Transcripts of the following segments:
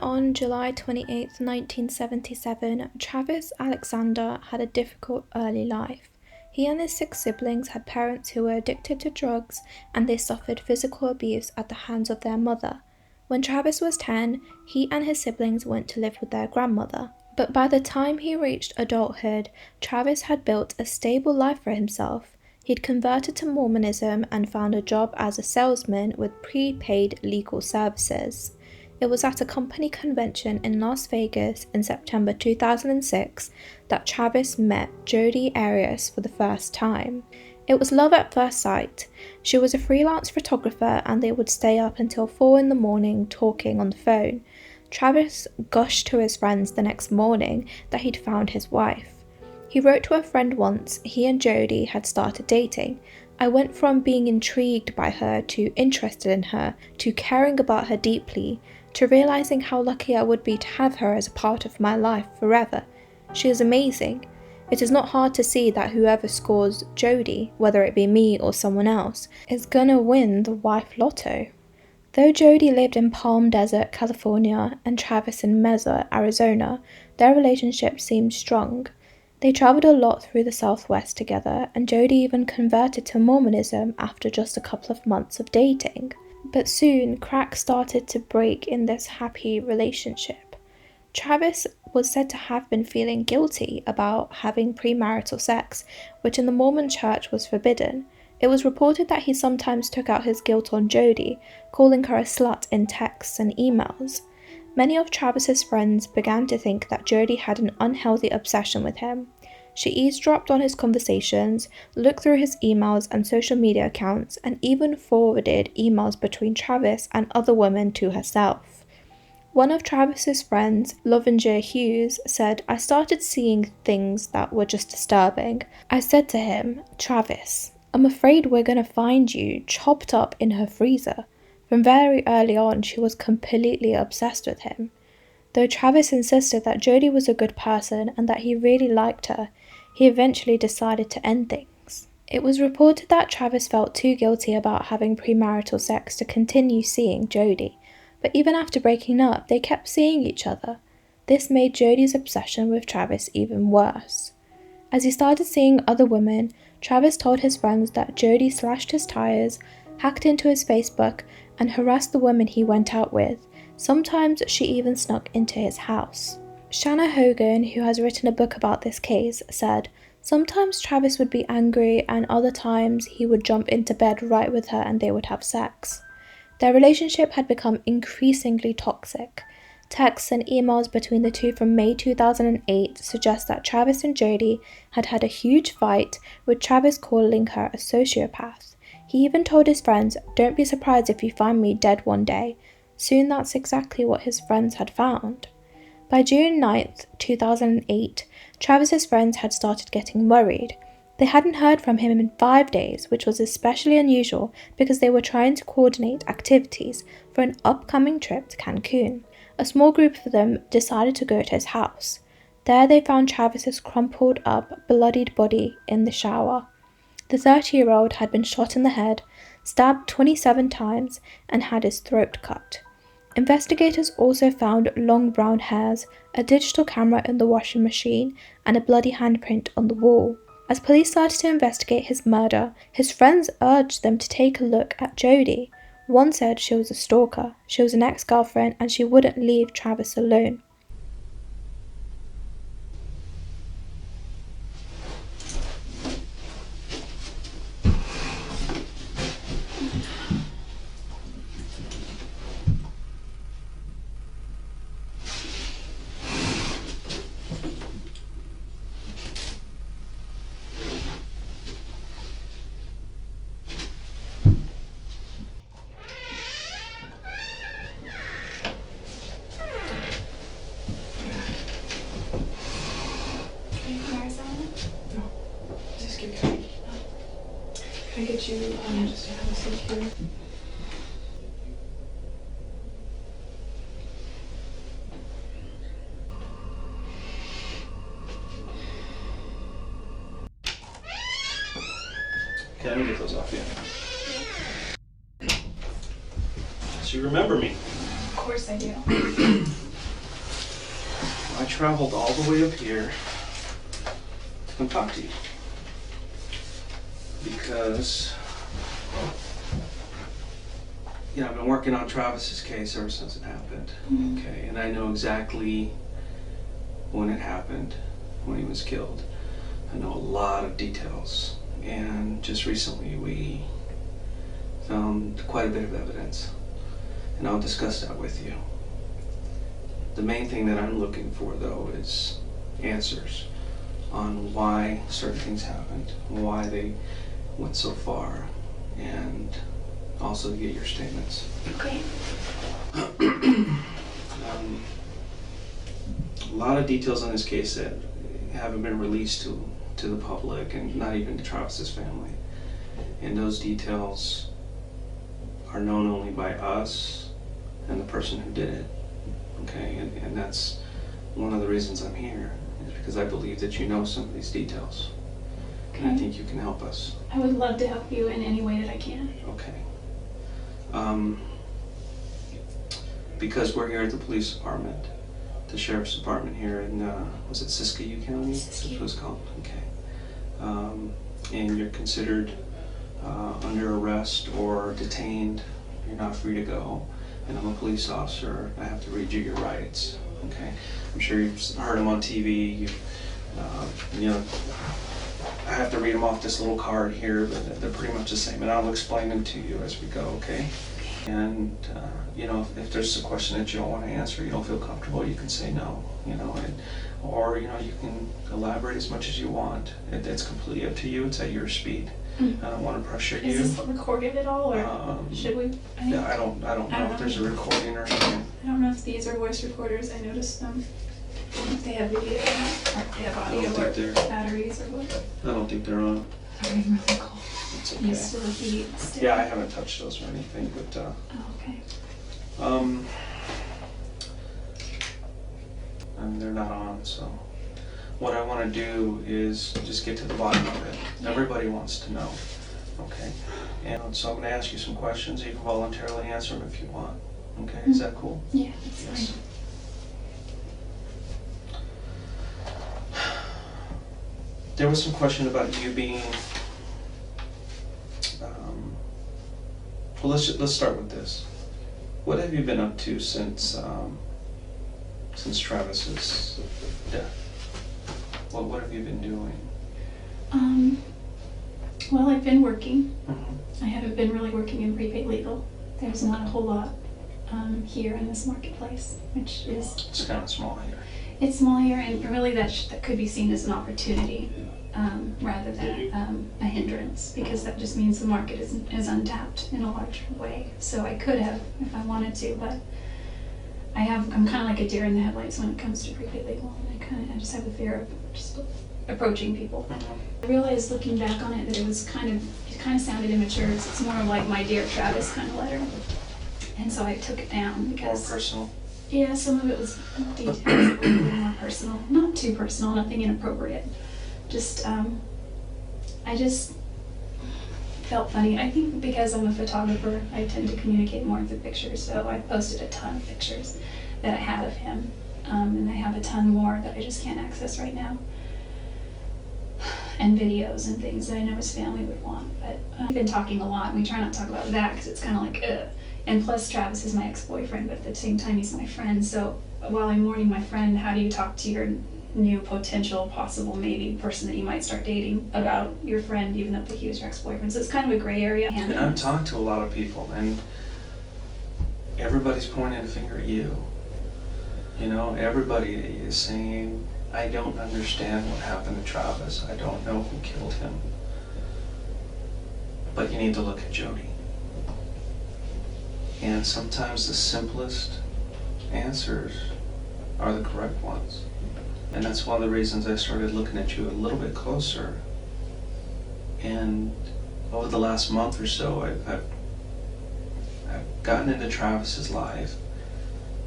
on July 28, 1977, Travis Alexander had a difficult early life. He and his 6 siblings had parents who were addicted to drugs, and they suffered physical abuse at the hands of their mother. When Travis was 10, he and his siblings went to live with their grandmother. But by the time he reached adulthood, Travis had built a stable life for himself. He'd converted to Mormonism and found a job as a salesman with prepaid legal services. It was at a company convention in Las Vegas in September 2006 that Travis met Jodi Arias for the first time. It was love at first sight. She was a freelance photographer and they would stay up until 4 in the morning talking on the phone. Travis gushed to his friends the next morning that he'd found his wife. He wrote to a friend once he and Jodi had started dating. I went from being intrigued by her to interested in her to caring about her deeply to realizing how lucky I would be to have her as a part of my life forever. She is amazing. It is not hard to see that whoever scores Jodi, whether it be me or someone else, is gonna win the wife lotto. Though Jodi lived in Palm Desert, California, and Travis in Mesa, Arizona, their relationship seemed strong. They traveled a lot through the Southwest together, and Jodi even converted to Mormonism after just a couple of months of dating. But soon, cracks started to break in this happy relationship. Travis was said to have been feeling guilty about having premarital sex, which in the Mormon church was forbidden. It was reported that he sometimes took out his guilt on Jodi, calling her a slut in texts and emails. Many of Travis's friends began to think that Jodi had an unhealthy obsession with him. She eavesdropped on his conversations, looked through his emails and social media accounts, and even forwarded emails between Travis and other women to herself. One of Travis's friends, Lovinger Hughes, said, I started seeing things that were just disturbing. I said to him, Travis, I'm afraid we're going to find you chopped up in her freezer. From very early on, she was completely obsessed with him. Though Travis insisted that Jodi was a good person and that he really liked her, he eventually decided to end things. It was reported that Travis felt too guilty about having premarital sex to continue seeing Jodi, but even after breaking up, they kept seeing each other. This made Jodi's obsession with Travis even worse. As he started seeing other women, Travis told his friends that Jodi slashed his tires, hacked into his Facebook, and harassed the women he went out with. Sometimes she even snuck into his house. Shanna Hogan, who has written a book about this case, said, sometimes Travis would be angry and other times he would jump into bed right with her and they would have sex. Their relationship had become increasingly toxic. Texts and emails between the two from May 2008 suggest that Travis and Jodi had had a huge fight, with Travis calling her a sociopath. He even told his friends, don't be surprised if you find me dead one day. Soon that's exactly what his friends had found. By June 9th, 2008, Travis's friends had started getting worried. They hadn't heard from him in 5 days, which was especially unusual because they were trying to coordinate activities for an upcoming trip to Cancun. A small group of them decided to go to his house. There they found Travis's crumpled up, bloodied body in the shower. The 30-year-old had been shot in the head, stabbed 27 times, and had his throat cut. Investigators also found long brown hairs, a digital camera in the washing machine, and a bloody handprint on the wall. As police started to investigate his murder, his friends urged them to take a look at Jodi. One said she was a stalker, she was an ex-girlfriend, and she wouldn't leave Travis alone. Can I get you just to have a seat here? Okay, let me get those off you. So you remember me? Of course I do. I traveled all the way up here to come talk to you. Because, you know, I've been working on Travis's case ever since it happened. Okay, and I know exactly when it happened, when he was killed. I know a lot of details. And just recently we found quite a bit of evidence. And I'll discuss that with you. The main thing that I'm looking for, though, is answers on why certain things happened, why they went so far, and also to get your statements. Okay. A lot of details on this case that haven't been released to the public and not even to Travis's family. And those details are known only by us and the person who did it. Okay, and that's one of the reasons I'm here, is because I believe that you know some of these details. Okay. And I think you can help us. I would love to help you in any way that I can. Okay. Because we're here at the police department, the sheriff's department here in, was it Siskiyou County? Siskiyou. That's what it's called, okay. And you're considered under arrest or detained. You're not free to go. And I'm a police officer. I have to read you your rights, okay? I'm sure you've heard them on TV. You know, I have to read them off this little card here, but they're pretty much the same. And I'll explain them to you as we go, okay? And, you know, if there's a question that you don't want to answer, you don't feel comfortable, you can say no, you know, or, you know, you can elaborate as much as you want. It's completely up to you. It's at your speed. I don't want to pressure you. Is this recorded at all, or should we? Yeah, I don't know if there's a recording or something. I don't know if these are voice recorders. I noticed them. If they have video, or if they have audio, or batteries, or what. I don't think they're on. They're really cool. It's You still okay. heat still. Yeah, I haven't touched those or anything, but Oh, okay. And they're not on, so what I want to do is just get to the bottom of it. Everybody wants to know, okay? And so I'm going to ask you some questions. You can voluntarily answer them if you want, okay? Is that cool? Yeah, that's Yes. fine. There was some question about you being, well, let's start with this. What have you been up to since Travis's death? What have you been doing? Well, I've been working. Mm-hmm. I haven't been really working in prepaid legal. There's not a whole lot here in this marketplace, which is... It's kind of small here. It's small here, and really that could be seen as an opportunity rather than a hindrance, because that just means the market is untapped in a large way. So I could have if I wanted to, but I'm kind of like a deer in the headlights when it comes to prepaid legal. I just have a fear of just approaching people. Mm-hmm. I realized looking back on it that it kind of sounded immature. It's more of like my Dear Travis kind of letter. And so I took it down More because... personal. Yeah, some of it was details that were a little more personal. Not too personal, nothing inappropriate. Just, I just felt funny. I think because I'm a photographer, I tend to communicate more through pictures, so I posted a ton of pictures that I had of him. And I have a ton more that I just can't access right now. And videos and things that I know his family would want. But we've been talking a lot, and we try not to talk about that because it's kind of like, ugh. And plus, Travis is my ex-boyfriend, but at the same time, he's my friend. So while I'm mourning my friend, how do you talk to your new potential, possible, maybe person that you might start dating about your friend, even though he was your ex-boyfriend? So it's kind of a gray area. And I've talked to a lot of people, and everybody's pointing a finger at you. You know, everybody is saying, I don't understand what happened to Travis. I don't know who killed him. But you need to look at Jodi. And sometimes the simplest answers are the correct ones. And that's one of the reasons I started looking at you a little bit closer. And over the last month or so, I've gotten into Travis's life,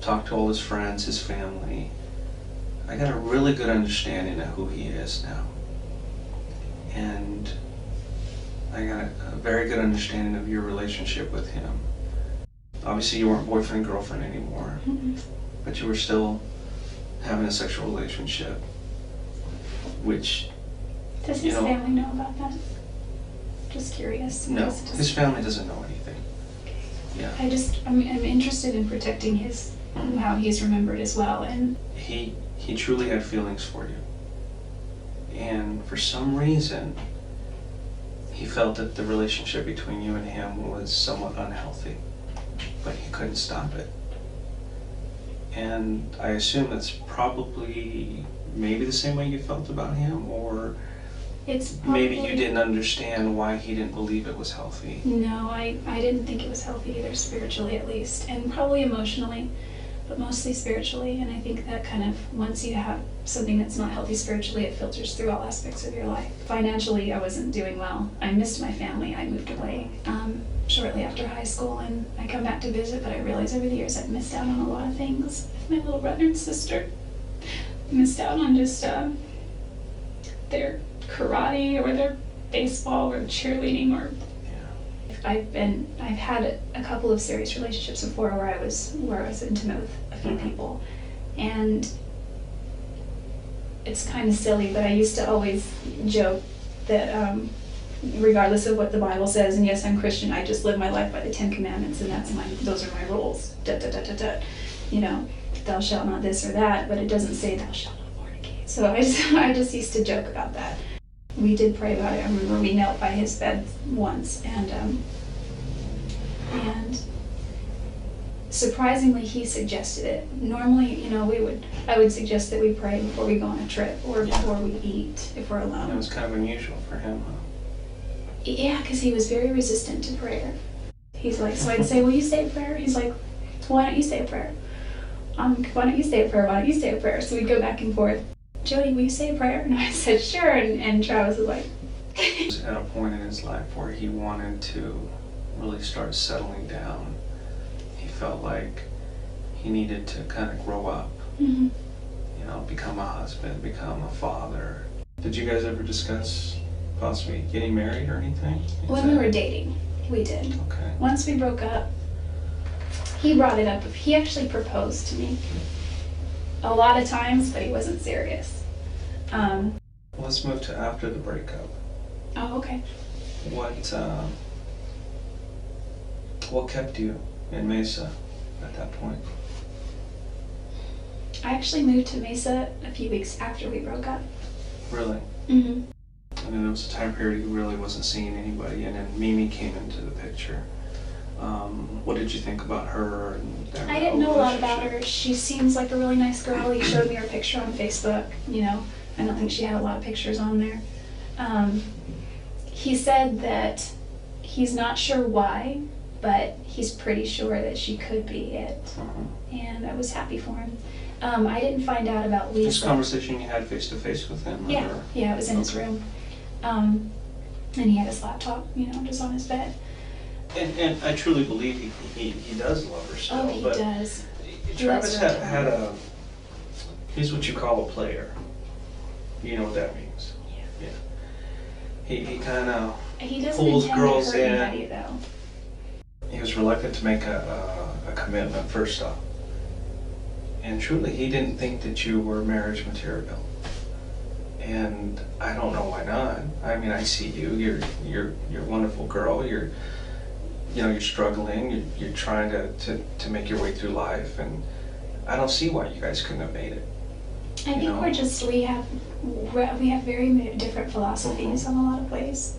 talked to all his friends, his family. I got a really good understanding of who he is now. And I got a very good understanding of your relationship with him. Obviously you weren't boyfriend and girlfriend anymore, but you were still having a sexual relationship, which, Does his family know about that? Just curious. No, his family doesn't know anything. Okay. Yeah. I'm interested in protecting how he's remembered as well. And he truly had feelings for you. And for some reason, he felt that the relationship between you and him was somewhat unhealthy, but he couldn't stop it. And I assume that's probably maybe the same way you felt about him, or maybe you didn't understand why he didn't believe it was healthy. No, I didn't think it was healthy either, spiritually at least, and probably emotionally, but mostly spiritually. And I think that kind of, once you have something that's not healthy spiritually, it filters through all aspects of your life. Financially, I wasn't doing well. I missed my family. I moved away shortly after high school, and I come back to visit, but I realized over the years I'd missed out on a lot of things. My little brother and sister missed out on just their karate or their baseball or cheerleading or. I've had a couple of serious relationships before where I was intimate with a few people, and it's kind of silly, but I used to always joke that regardless of what the Bible says, and yes, I'm Christian, I just live my life by the 10 Commandments, and those are my rules. You know, thou shalt not this or that, but it doesn't say thou shalt not fornicate. So I just used to joke about that. We did pray about it. I remember we knelt by his bed once, and surprisingly, he suggested it. Normally, you know, I would suggest that we pray before we go on a trip or before we eat if we're alone. It was kind of unusual for him, huh? Yeah, because he was very resistant to prayer. He's like, so I'd say, will you say a prayer? He's like, why don't you say a prayer? Why don't you say a prayer? Why don't you say a prayer? So we'd go back and forth. Jodi, will you say a prayer? And I said, sure. And Travis was like... He was at a point in his life where he wanted to really start settling down. He felt like he needed to kind of grow up, Mm-hmm. you know, become a husband, become a father. Did you guys ever discuss possibly getting married or anything? When we were dating, we did. Okay. Once we broke up, he brought it up. He actually proposed to me a lot of times, but he wasn't serious. Let's move to after the breakup. Oh, okay. What kept you in Mesa at that point? I actually moved to Mesa a few weeks after we broke up. Really? Mm-hmm. And then there was a time period he really wasn't seeing anybody, and then Mimi came into the picture. What did you think about her? And I didn't know a lot about her. She seems like a really nice girl. He showed me her picture on Facebook. You know, I don't think she had a lot of pictures on there. He said that he's not sure why, but he's pretty sure that she could be it. And I was happy for him. I didn't find out about Lisa. This conversation you had face to face with him? Yeah, or? Yeah, it was in his room. And he had his laptop, you know, just on his bed. And I truly believe he does love her still. Oh, he does. Travis had he's what you call a player. You know what that means? Yeah. He kind of pulls girls to hurt in. anybody, though. He was reluctant to make a commitment first off. And truly, he didn't think that you were marriage material. And I don't know why not. I mean, I see you. You're a wonderful girl. You're struggling. You're trying to make your way through life, and I don't see why you guys couldn't have made it. I think we have very different philosophies on a lot of ways.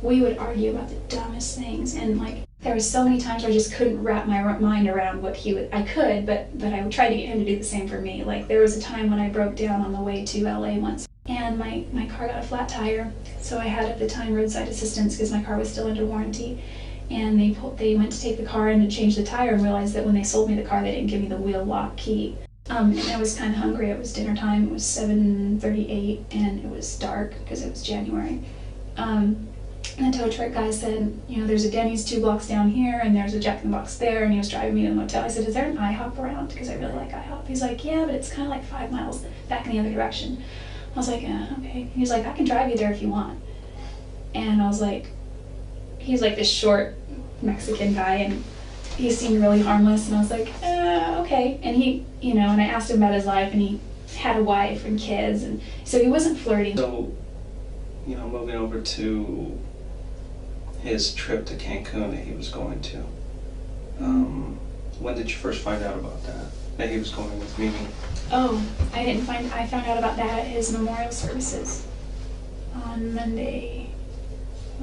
We would argue about the dumbest things, and like there were so many times where I just couldn't wrap my mind around what he would. I could, but I would try to get him to do the same for me. Like there was a time when I broke down on the way to LA once, and my car got a flat tire, so I had at the time roadside assistance because my car was still under warranty. And they went to take the car in to change the tire and realized that when they sold me the car, they didn't give me the wheel lock key. And I was kind of hungry. It was dinner time. It was 7:38, and it was dark because it was January. And the tow truck guy said, you know, there's a Denny's 2 blocks down here, and there's a Jack in the Box there, and he was driving me to the motel. I said, is there an IHOP around? Because I really like IHOP. He's like, yeah, but it's kind of like 5 miles back in the other direction. I was like, okay. He's like, I can drive you there if you want. And I was like, he's like this short Mexican guy, and he seemed really harmless, and I was like, okay. And he, and I asked him about his life, and he had a wife and kids, and so he wasn't flirting. So, moving over to his trip to Cancun that he was going to, when did you first find out about that he was going with Mimi? Oh, I found out about that at his memorial services on Monday.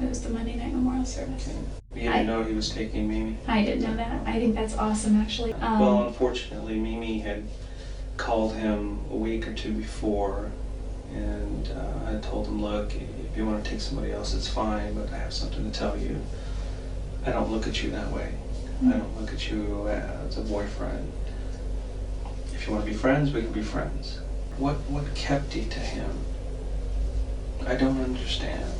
It was the Monday night memorial service. Okay. You didn't know he was taking Mimi? I didn't know that. I think that's awesome, actually. Well, unfortunately, Mimi had called him a week or two before, and I told him, look, if you want to take somebody else, it's fine, but I have something to tell you. I don't look at you that way. I don't look at you as a boyfriend. If you want to be friends, we can be friends. What kept you to him? I don't understand.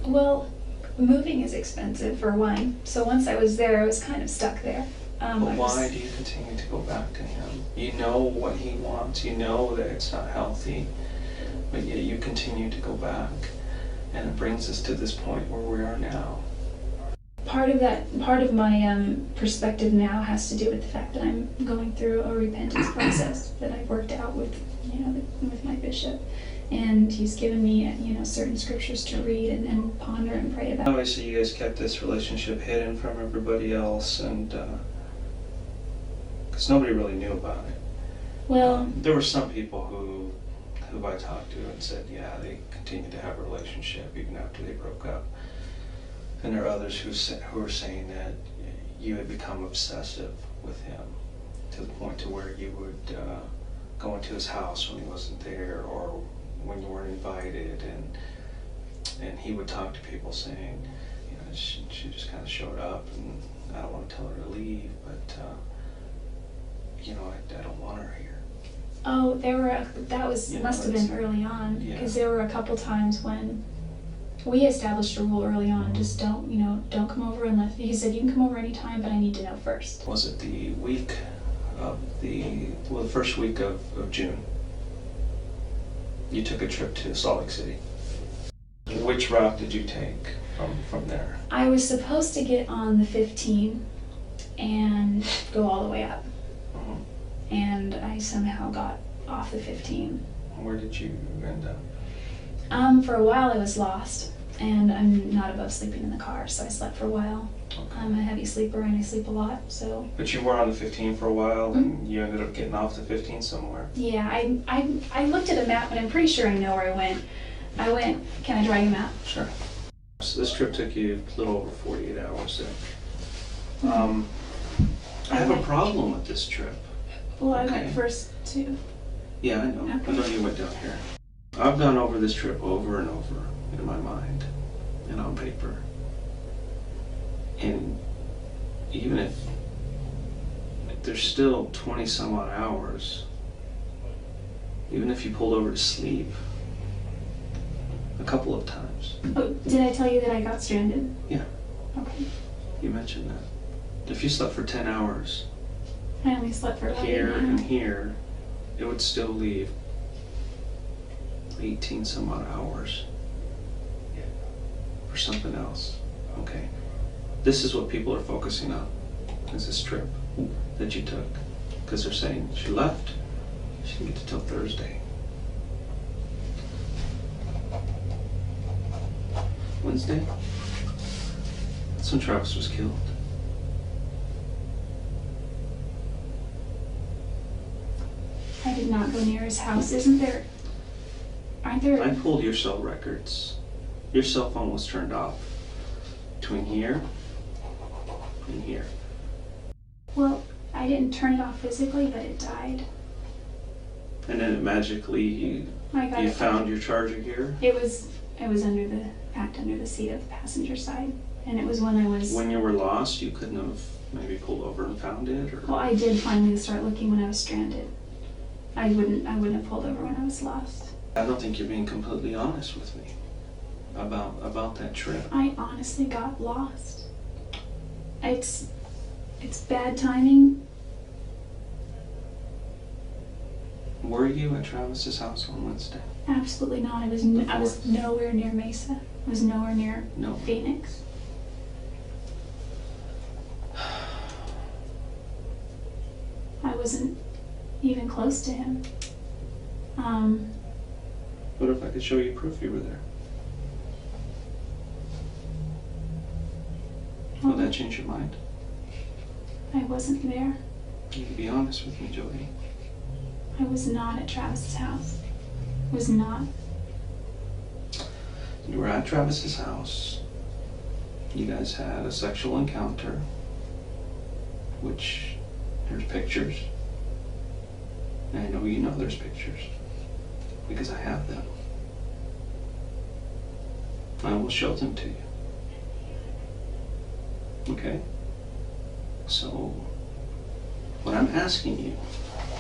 Well, moving is expensive for one, so once I was there, I was kind of stuck there. But why do you continue to go back to him? You know what he wants, you know that it's not healthy, but yet you continue to go back, and it brings us to this point where we are now. Part of my perspective now has to do with the fact that I'm going through a repentance process that I've worked out with, with my bishop, and he's given me, certain scriptures to read and ponder and pray about. Obviously, you guys kept this relationship hidden from everybody else, and because nobody really knew about it. Well, there were some people who I talked to and said, yeah, they continued to have a relationship even after they broke up. And there are others who are saying that you had become obsessive with him to the point to where you would go into his house when he wasn't there, or when you weren't invited, and he would talk to people saying, she just kind of showed up, and I don't want to tell her to leave, but I don't want her here. Oh, must have been early on, because there were a couple times when we established a rule early on, just don't come over unless, he said you can come over anytime, but I need to know first. Was it the week of the first week of June? You took a trip to Salt Lake City. Which route did you take from there? I was supposed to get on the 15 and go all the way up. And I somehow got off the 15. Where did you end up? For a while I was lost, and I'm not above sleeping in the car, so I slept for a while. Okay. I'm a heavy sleeper and I sleep a lot, so. But you were on the 15 for a while, and you ended up getting off the 15 somewhere. Yeah, I looked at a map, but I'm pretty sure I know where I went. Can I draw you a map? Sure. So this trip took you a little over 48 hours then. I have a problem with this trip. Well, I went first too. Yeah, I know. Okay. I know you went down here. I've gone over this trip over and over in my mind and on paper. And even if there's still 20 some odd hours, even if you pulled over to sleep a couple of times. Oh, did I tell you that I got stranded? Yeah, Okay. you mentioned that. If you slept for 10 hours I only slept for about here 8 and hours. here, it would still leave 18 some odd hours for something else. Okay, this is what people are focusing on, is this trip that you took, because they're saying she left, she didn't get to till Thursday. Wednesday, that's when Travis was killed. I did not go near his house. Aren't there? I pulled your cell records. Your cell phone was turned off between here and here. Well, I didn't turn it off physically, but it died. And then it magically, you found your charger here? It was packed under the seat of the passenger side, and it was when I was. When you were lost, you couldn't have maybe pulled over and found it, or? Well, I did finally start looking when I was stranded. I wouldn't have pulled over when I was lost. I don't think you're being completely honest with me about that trip. I honestly got lost. It's bad timing. Were you at Travis's house on Wednesday? Absolutely not. I was nowhere near Mesa. I was nowhere near No. Phoenix. wasn't even close to him. What if I could show you proof you were there? Will that change your mind? I wasn't there. You can be honest with me, Jodi. I was not at Travis's house. Was not. You were at Travis's house. You guys had a sexual encounter, which there's pictures. And I know you know there's pictures because I have them. I will show them to you. Okay? So, what I'm asking you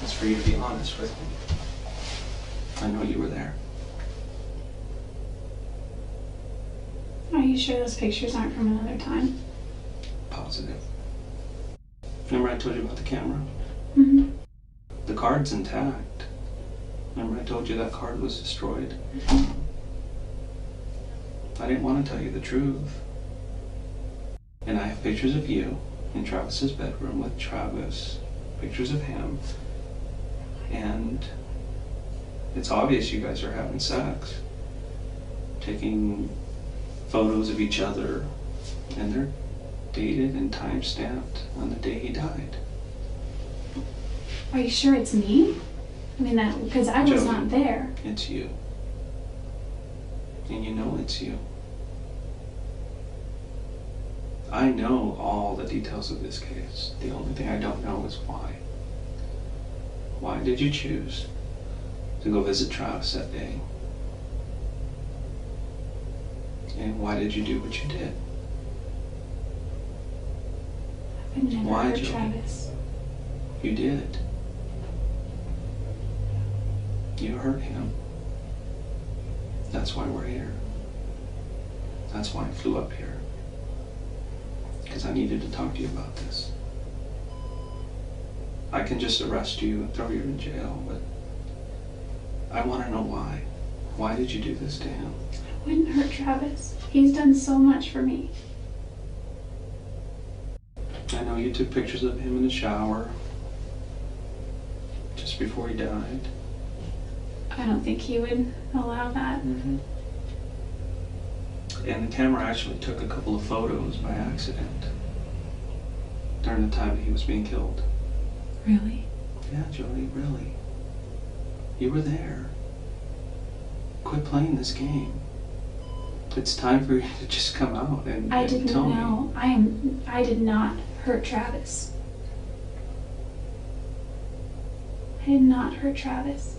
is for you to be honest with me. I know you were there. Are you sure those pictures aren't from another time? Positive. Remember I told you about the camera? Mm-hmm. The card's intact. Remember I told you that card was destroyed? I didn't want to tell you the truth. And I have pictures of you in Travis's bedroom with Travis, pictures of him, and it's obvious you guys are having sex, taking photos of each other, and they're dated and time-stamped on the day he died. Are you sure it's me? I mean, that because I was Jodi, not there. It's you. And you know it's you. I know all the details of this case. The only thing I don't know is why. Why did you choose to go visit Travis that day? And why did you do what you did? I would never Why, hurt Jodi? Travis. You did. You hurt him. That's why we're here. That's why I flew up here. Because I needed to talk to you about this. I can just arrest you and throw you in jail, but I want to know why. Why did you do this to him? I wouldn't hurt Travis. He's done so much for me. I know you took pictures of him in the shower just before he died. I don't think he would allow that. Mm-hmm. And the camera actually took a couple of photos by accident during the time that he was being killed. Really? Yeah, Jodi, really. You were there. Quit playing this game. It's time for you to just come out and I didn't tell me. know. I did not hurt Travis. I did not hurt Travis.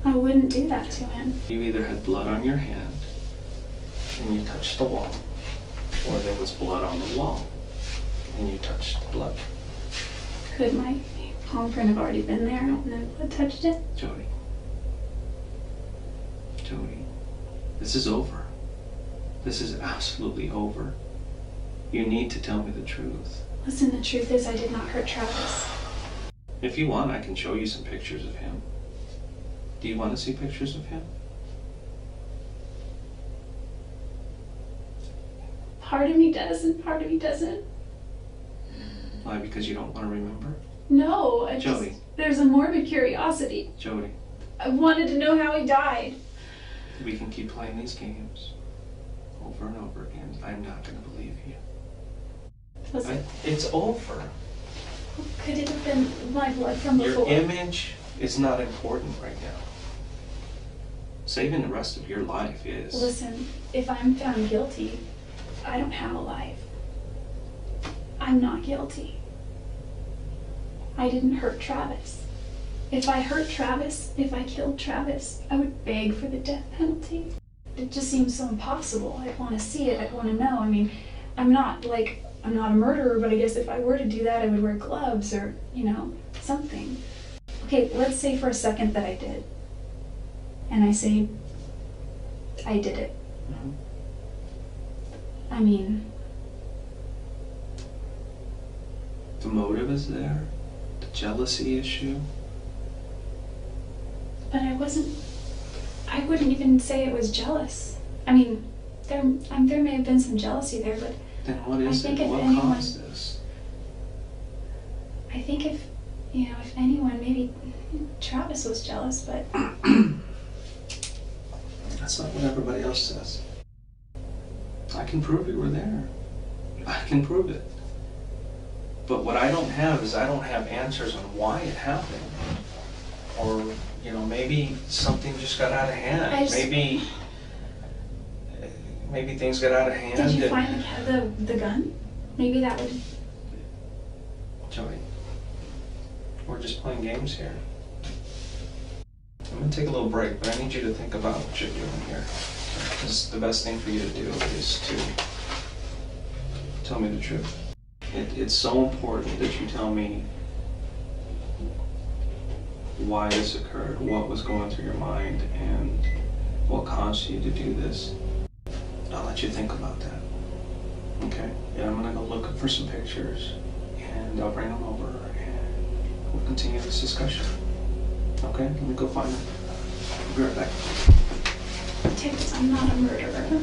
I wouldn't do that to him. You either had blood on your hand and you touched the wall, or there was blood on the wall and you touched the blood. Could my palm print have already been there and then blood touched it? Jodi. Jodi, this is over. This is absolutely over. You need to tell me the truth. Listen, the truth is I did not hurt Travis. If you want, I can show you some pictures of him. Do you want to see pictures of him? Part of me does and part of me doesn't. Why? Because you don't want to remember? No, I just, Jodi. there's a morbid curiosity. Jodi, I wanted to know how he died. we can keep playing these games over and over again. I'm not going to believe you. Listen, It's over. could it have been my blood from before? Your image is not important right now. Saving the rest of your life is. Listen, if I'm found guilty, I don't have a life. I'm not guilty. I didn't hurt Travis. If I hurt Travis, if I killed Travis, I would beg for the death penalty. It just seems so impossible. I'd want to see it. I'd want to know. I mean, I'm not a murderer, but I guess if I were to do that, I would wear gloves or, something. Okay, let's say for a second that I did. And I say, I did it. Mhm. I mean, The motive is there, the jealousy issue. but I wouldn't even say it was jealous. I mean, there may have been some jealousy there, but Then what is I it? think if What anyone- caused this? I think if anyone, maybe Travis was jealous, but That's not what everybody else says. I can prove you were there. I can prove it. But what I don't have is I don't have answers on why it happened. Or, maybe something just got out of hand. Maybe things got out of hand. did you find the gun? Maybe that would. Jodi, we're just playing games here. I'm gonna take a little break, but I need you to think about what you're doing here. Because the best thing for you to do is to tell me the truth. It's so important that you tell me why this occurred, what was going through your mind, and what caused you to do this. I'll let you think about that. Okay? Yeah, I'm gonna go look for some pictures, and I'll bring them over, and we'll continue this discussion. Okay? Let me go find them. I'll be right back. Tips, I'm not a murderer.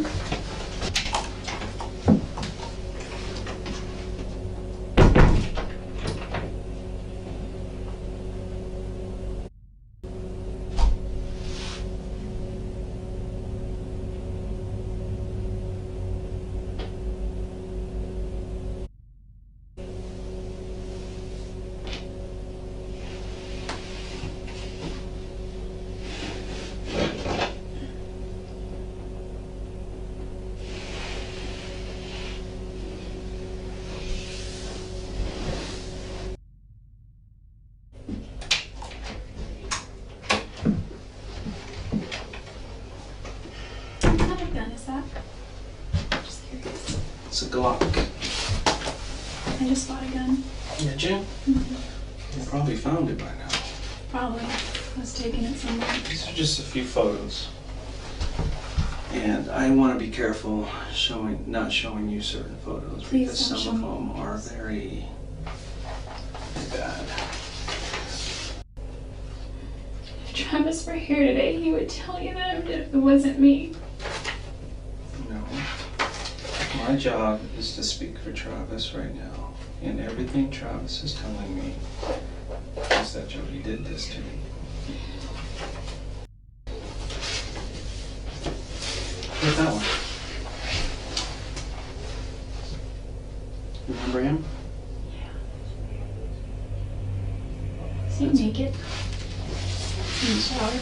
What kind of gun is that? Just curious. It's a Glock. I just bought a gun. Did you? You probably found it by now. Probably. I was taking it somewhere. These are just a few photos. And I want to be careful not showing you certain photos Please because don't some of show me. them are very bad. If Travis were here today, he would tell you that it wasn't me. No. My job is to speak for Travis right now. And everything Travis is telling me is that Jodi did this to me. Look at that one. Remember him? Is he naked? In the shower?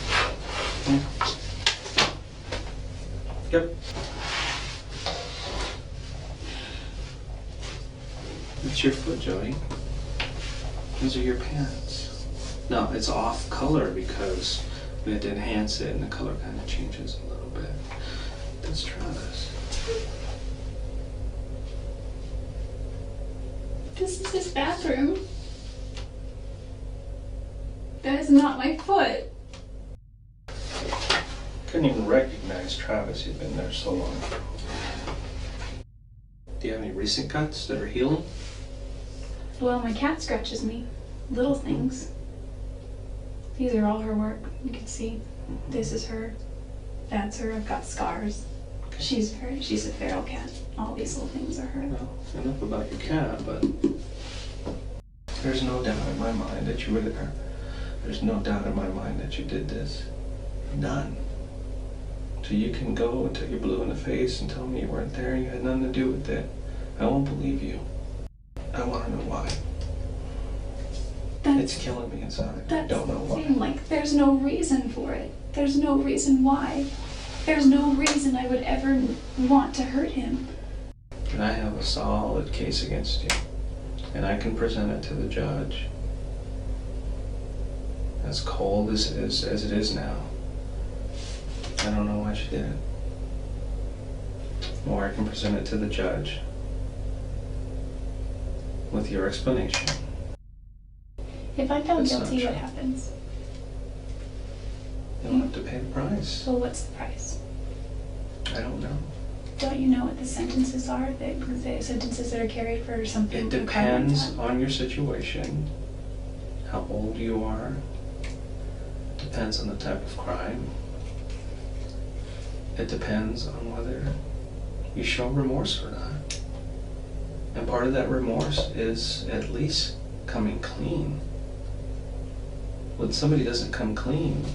Yep. It's your foot, Jodi. Those are your pants. No, it's off color because we had to enhance it and the color kind of changes a little bit. That's Travis. This is his bathroom. That is not my foot. Couldn't even recognize Travis, he'd been there so long. Do you have any recent cuts that are healing? Well, my cat scratches me. Little things. These are all her work. You can see. This is her. That's her. I've got scars. She's a feral cat. All these little things are her. Well, enough about your cat, but there's no doubt in my mind that you were there. There's no doubt in my mind that you did this. None. So you can go until you're blue in the face and tell me you weren't there and you had nothing to do with it. I won't believe you. I want to know why. It's killing me inside. I don't know why. Like there's no reason for it. There's no reason why. There's no reason I would ever want to hurt him. And I have a solid case against you. And I can present it to the judge. As cold as it is now. I don't know why she did it. Or I can present it to the judge with your explanation. If I'm found That's not guilty, what true. happens? You'll have to pay the price. Well, what's the price? I don't know. Don't you know what the sentences are? The sentences that are carried for something. It depends on your situation, how old you are, depends on the type of crime. It depends on whether you show remorse or not. And part of that remorse is at least coming clean. When somebody doesn't come clean,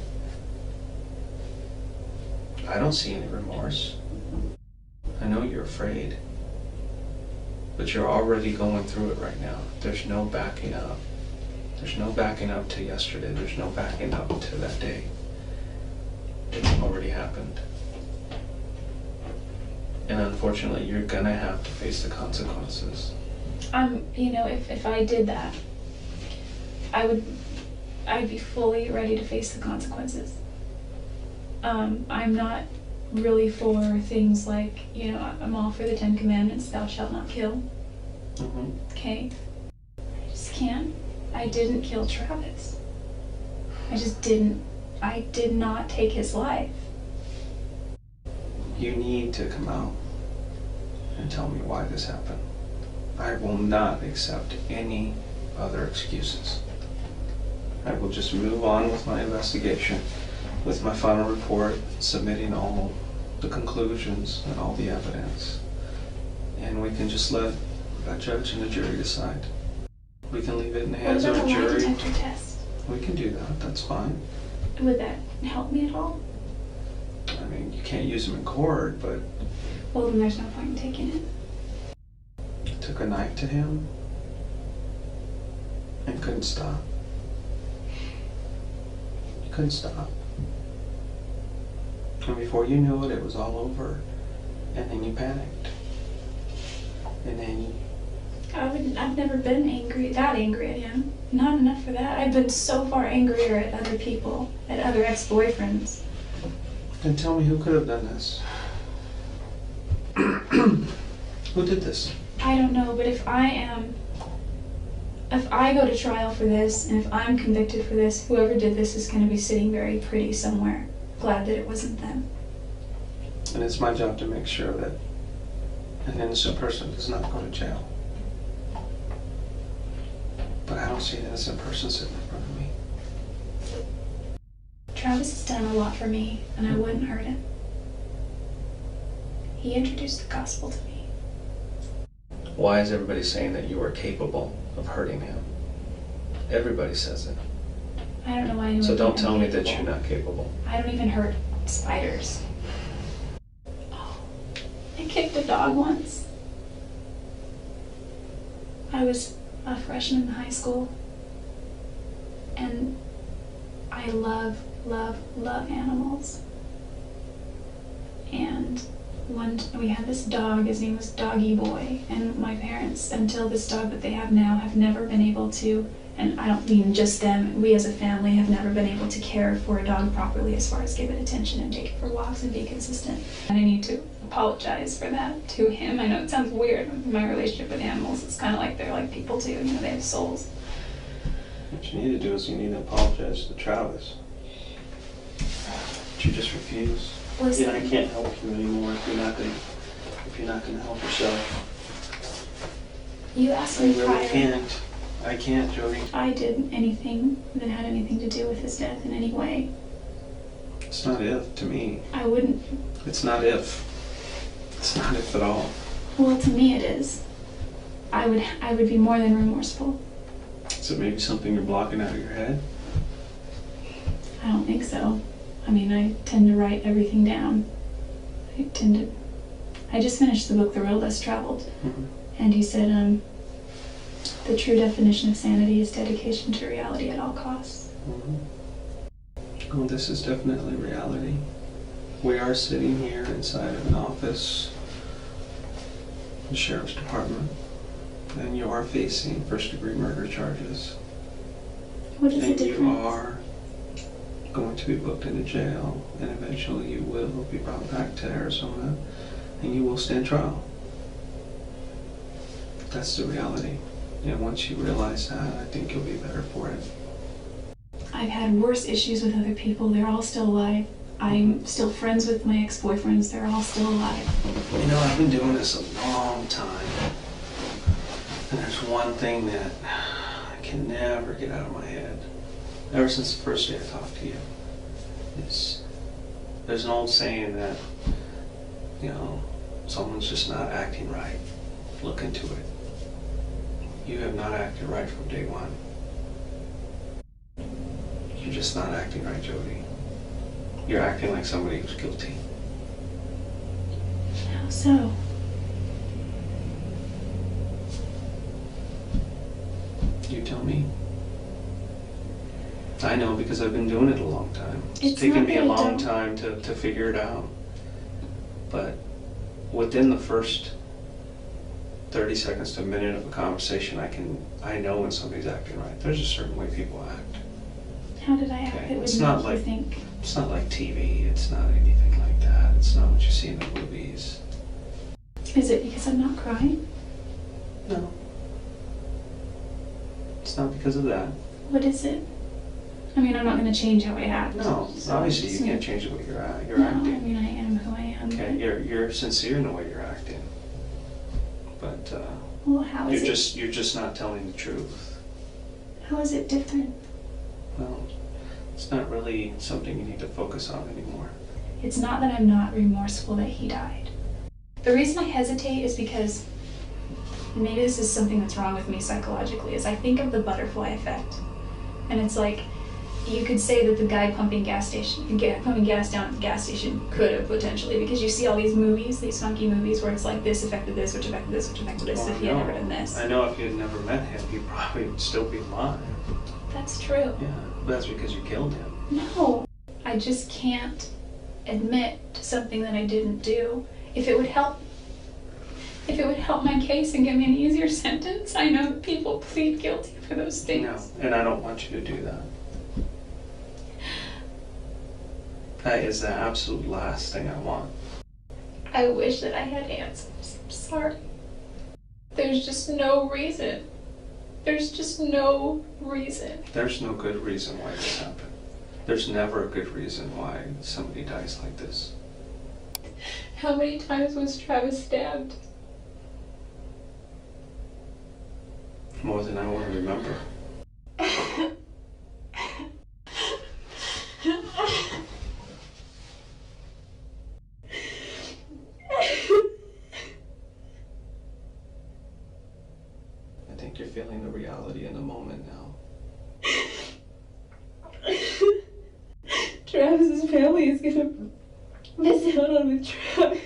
I don't see any remorse. I know you're afraid, but you're already going through it right now. There's no backing up. There's no backing up to yesterday. There's no backing up to that day. It's already happened. And unfortunately, you're gonna have to face the consequences. You know, if I did that, I'd be fully ready to face the consequences. I'm not really for things like, you know, I'm all for the 10 Commandments, thou shalt not kill. Mm-hmm. Okay? I just can't. I didn't kill Travis. I just didn't. I did not take his life. You need to come out and tell me why this happened. I will not accept any other excuses. I will just move on with my investigation, with my final report, submitting all the conclusions and all the evidence. And we can just let a judge and a jury decide. We can leave it in the What hands of about a a lie jury. detector test? We can do that, that's fine. Would that help me at all? I mean, you can't use them in court, but Well, then there's no point in taking it. took a knife to him and couldn't stop. You couldn't stop. And before you knew it, it was all over. And then you panicked. And then I've never been that angry at him. Not enough for that. I've been so far angrier at other people, at other ex-boyfriends. then tell me who could have done this. Who did this? I don't know, but if I go to trial for this, and if I'm convicted for this, whoever did this is going to be sitting very pretty somewhere. Glad that it wasn't them. And it's my job to make sure that an innocent person does not go to jail. But I don't see an innocent person sitting in front of me. Travis has done a lot for me, and I wouldn't hurt him. He introduced the gospel to me. Why is everybody saying that you are capable of hurting him? Everybody says it. I don't know why anyone. So don't I'm tell me that capable. you're not capable. I don't even hurt spiders. Oh, I kicked a dog once. I was a freshman in high school, and I love animals. And we had this dog, his name was Doggy Boy, and my parents, until this dog that they have now, have never been able to, and I don't mean just them, we as a family have never been able to care for a dog properly as far as give it attention and take it for walks and be consistent. And I need to apologize for that to him. I know it sounds weird, my relationship with animals, it's kind of like they're like people too, you know, they have souls. What you need to do is you need to apologize to Travis. But you just refuse. Listen, I can't help you anymore if you're not gonna help yourself. you asked I me really prior. can't. I can't, Jodi. If I did anything that had anything to do with his death in any way, It's not if to me. I wouldn't. It's not if. It's not if at all. Well, to me it is. I would be more than remorseful. Is it maybe something you're blocking out of your head? I don't think so. I mean, I tend to write everything down. I just finished the book, The Road Less Traveled, Mm-hmm. and he said, the true definition of sanity is dedication to reality at all costs. Mm-hmm. Well, this is definitely reality. We are sitting here inside of an office, the sheriff's department, and you are facing first-degree murder charges. What is the And you difference? are going to be booked into jail, and eventually you will be brought back to Arizona, and you will stand trial. That's the reality. And once you realize that, I think you'll be better for it. I've had worse issues with other people. They're all still alive. I'm still friends with my ex-boyfriends. They're all still alive. You know, I've been doing this a long time, and there's one thing that I can never get out of my head, ever since the first day I talked to you. There's an old saying that, you know, someone's just not acting right. Look into it. You have not acted right from day one. You're just not acting right, Jodi. You're acting like somebody who's guilty. How so? You tell me. I know because I've been doing it a long time. It's taken not me a that I long don't- time to figure it out. But within the first 30 seconds to a minute of a conversation, I know when somebody's acting right. There's a certain way people act. How did I act Okay, that would it's make not you like- think? It's not like TV. It's not anything like that. It's not what you see in the movies. Is it because I'm not crying? No. It's not because of that. What is it? I mean, I'm not going to change how I act. No, so obviously it's you can't not- change the way you're No, I acting. mean, I am who I am. Okay, you're sincere in the way you're acting. But Well, how is you're just not telling the truth. How is it different? Well, it's not really something you need to focus on anymore. It's not that I'm not remorseful that he died. The reason I hesitate is because maybe this is something that's wrong with me psychologically, is I think of the butterfly effect. And it's like, you could say that the guy pumping gas down at the gas station could have potentially, because you see all these movies, these funky movies where it's like this affected this, which affected this, which affected this, Well, if he had never done this. I know if you had never met him, he'd probably still be alive. That's true. Yeah, but that's because you killed him. No, I just can't admit to something that I didn't do. If it would help my case and give me an easier sentence, I know that people plead guilty for those things. No, and I don't want you to do that. That is the absolute last thing I want. I wish that I had answers. I'm sorry. There's just no reason. There's just no reason. There's no good reason why this happened. There's never a good reason why somebody dies like this. How many times was Travis stabbed? More than I want to remember. I think you're feeling the reality in the moment now. Travis's family is gonna miss out on the Travis.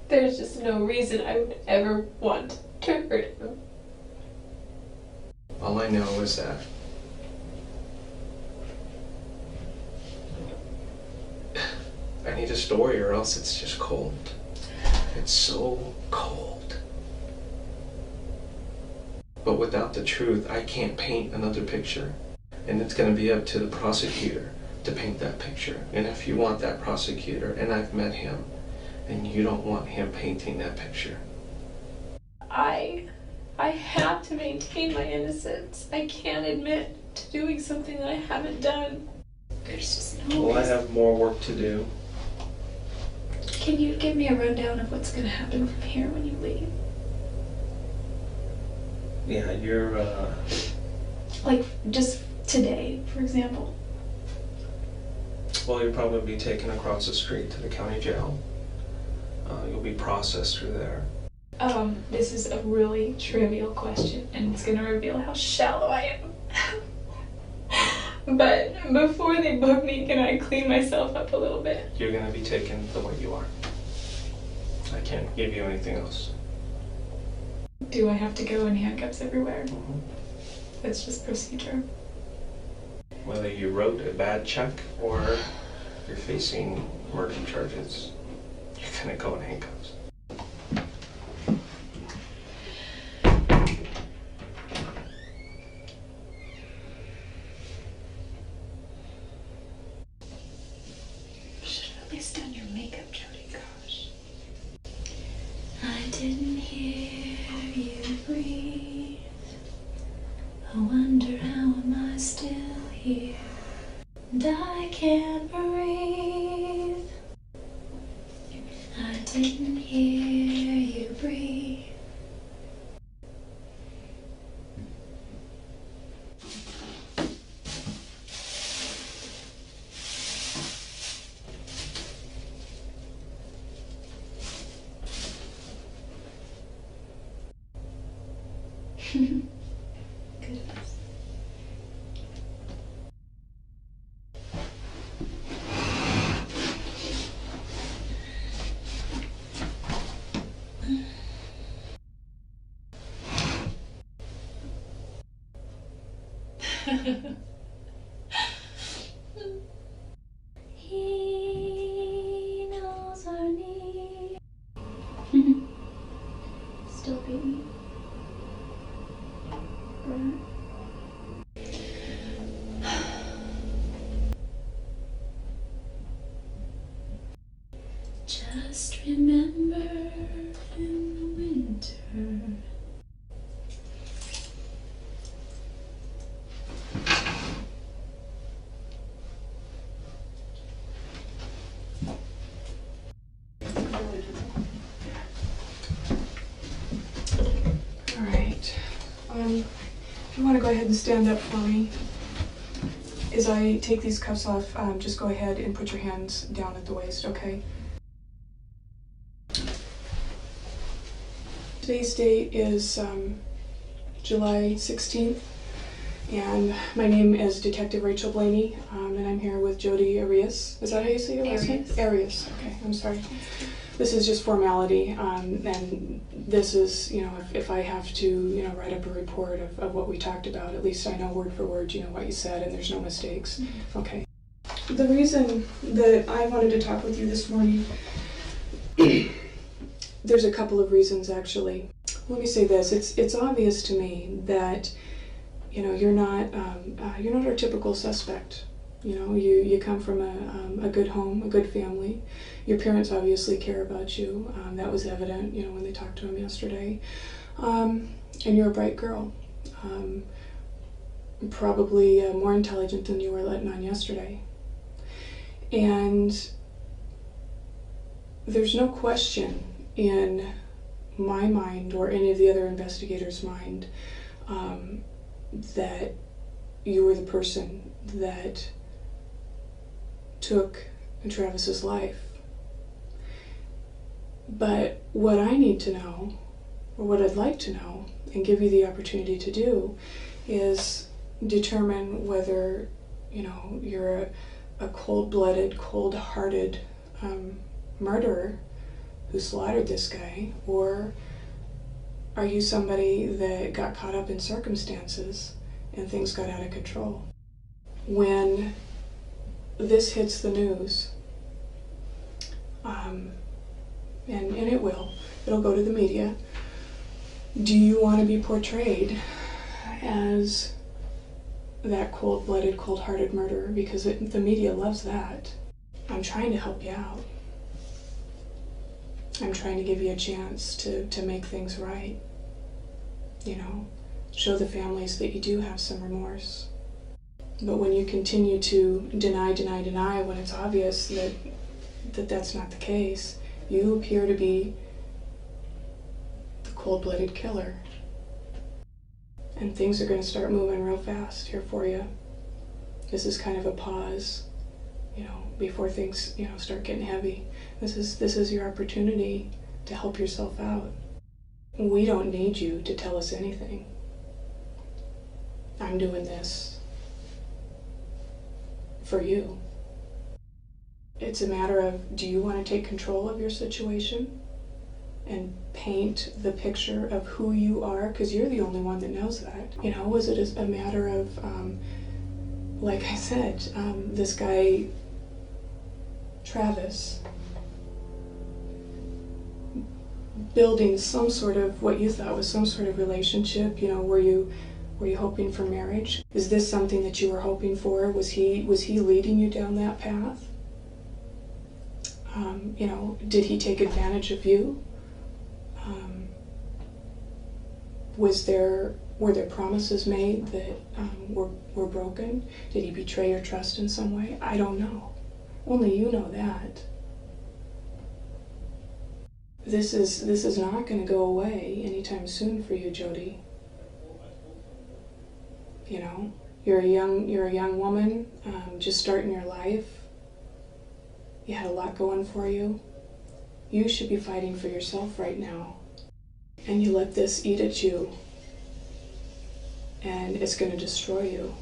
There's just no reason I would ever want to hurt him. All I know is that I need a story or else it's just cold. It's so cold. But without the truth, I can't paint another picture. And it's going to be up to the prosecutor to paint that picture. And if you want that prosecutor, and I've met him, and you don't want him painting that picture. I have to maintain my innocence. I can't admit to doing something that I haven't done. There's just no Well, I reason. have more work to do. Can you give me a rundown of what's going to happen from here when you leave? Yeah, you're, Like, just today, for example. well, you'll probably be taken across the street to the county jail. You'll be processed through there. This is a really trivial question, and it's going to reveal how shallow I am. But before they book me, can I clean myself up a little bit? You're going to be taken the way you are. I can't give you anything else. Do I have to go in handcuffs everywhere? Mhm. That's just procedure. Whether you wrote a bad check or you're facing murder charges, you're going to go in handcuffs. Should have at least done your makeup, Jodi. Gosh. I didn't hear you breathe. I wonder how am I still here? And I can't breathe. I didn't hear you breathe. Good. He knows our need. Still beating. Just remember in the winter. All right. If you want to go ahead and stand up for me. As I take these cuffs off, just go ahead and put your hands down at the waist, okay? Today's date is July 16th, and my name is Detective Rachel Blaney, and I'm here with Jodi Arias. Is that how you say your last name? Arias. Okay, I'm sorry. This is just formality, and this is, you know, if I have to, you know, write up a report of what we talked about, at least I know word for word, you know, what you said, and there's no mistakes. Mm-hmm. Okay. The reason that I wanted to talk with you this morning, there's a couple of reasons actually. Let me say this: it's obvious to me that, you know, you're not our typical suspect. You know, you come from a good home, a good family. Your parents obviously care about you. That was evident, you know, when they talked to him yesterday. And you're a bright girl. Probably more intelligent than you were letting on yesterday. And there's no question in my mind or any of the other investigators' mind that you were the person that took Travis's life. But what I need to know, or what I'd like to know, and give you the opportunity to do, is determine whether, you know, you're a cold-blooded, cold-hearted murderer who slaughtered this guy, or are you somebody that got caught up in circumstances and things got out of control? When this hits the news, and it will, it'll go to the media, do you want to be portrayed as that cold-blooded, cold-hearted murderer? Because the media loves that. I'm trying to help you out. I'm trying to give you a chance to make things right. You know, show the families that you do have some remorse. But when you continue to deny when it's obvious that that's not the case, you appear to be the cold-blooded killer. And things are going to start moving real fast here for you. This is kind of a pause, you know, before things, you know, start getting heavy. This is your opportunity to help yourself out. We don't need you to tell us anything. I'm doing this for you. It's a matter of, do you want to take control of your situation and paint the picture of who you are? Because you're the only one that knows that. You know, was it a matter of, like I said, this guy, Travis, building some sort of, what you thought was some sort of relationship? You know, were you hoping for marriage? Is this something that you were hoping for? Was he leading you down that path? You know, did he take advantage of you? Were there promises made that were broken? Did he betray your trust in some way? I don't know. Only you know that. This is not going to go away anytime soon for you, Jodi. You know, you're a young woman, just starting your life. You had a lot going for you. You should be fighting for yourself right now. And you let this eat at you. and it's going to destroy you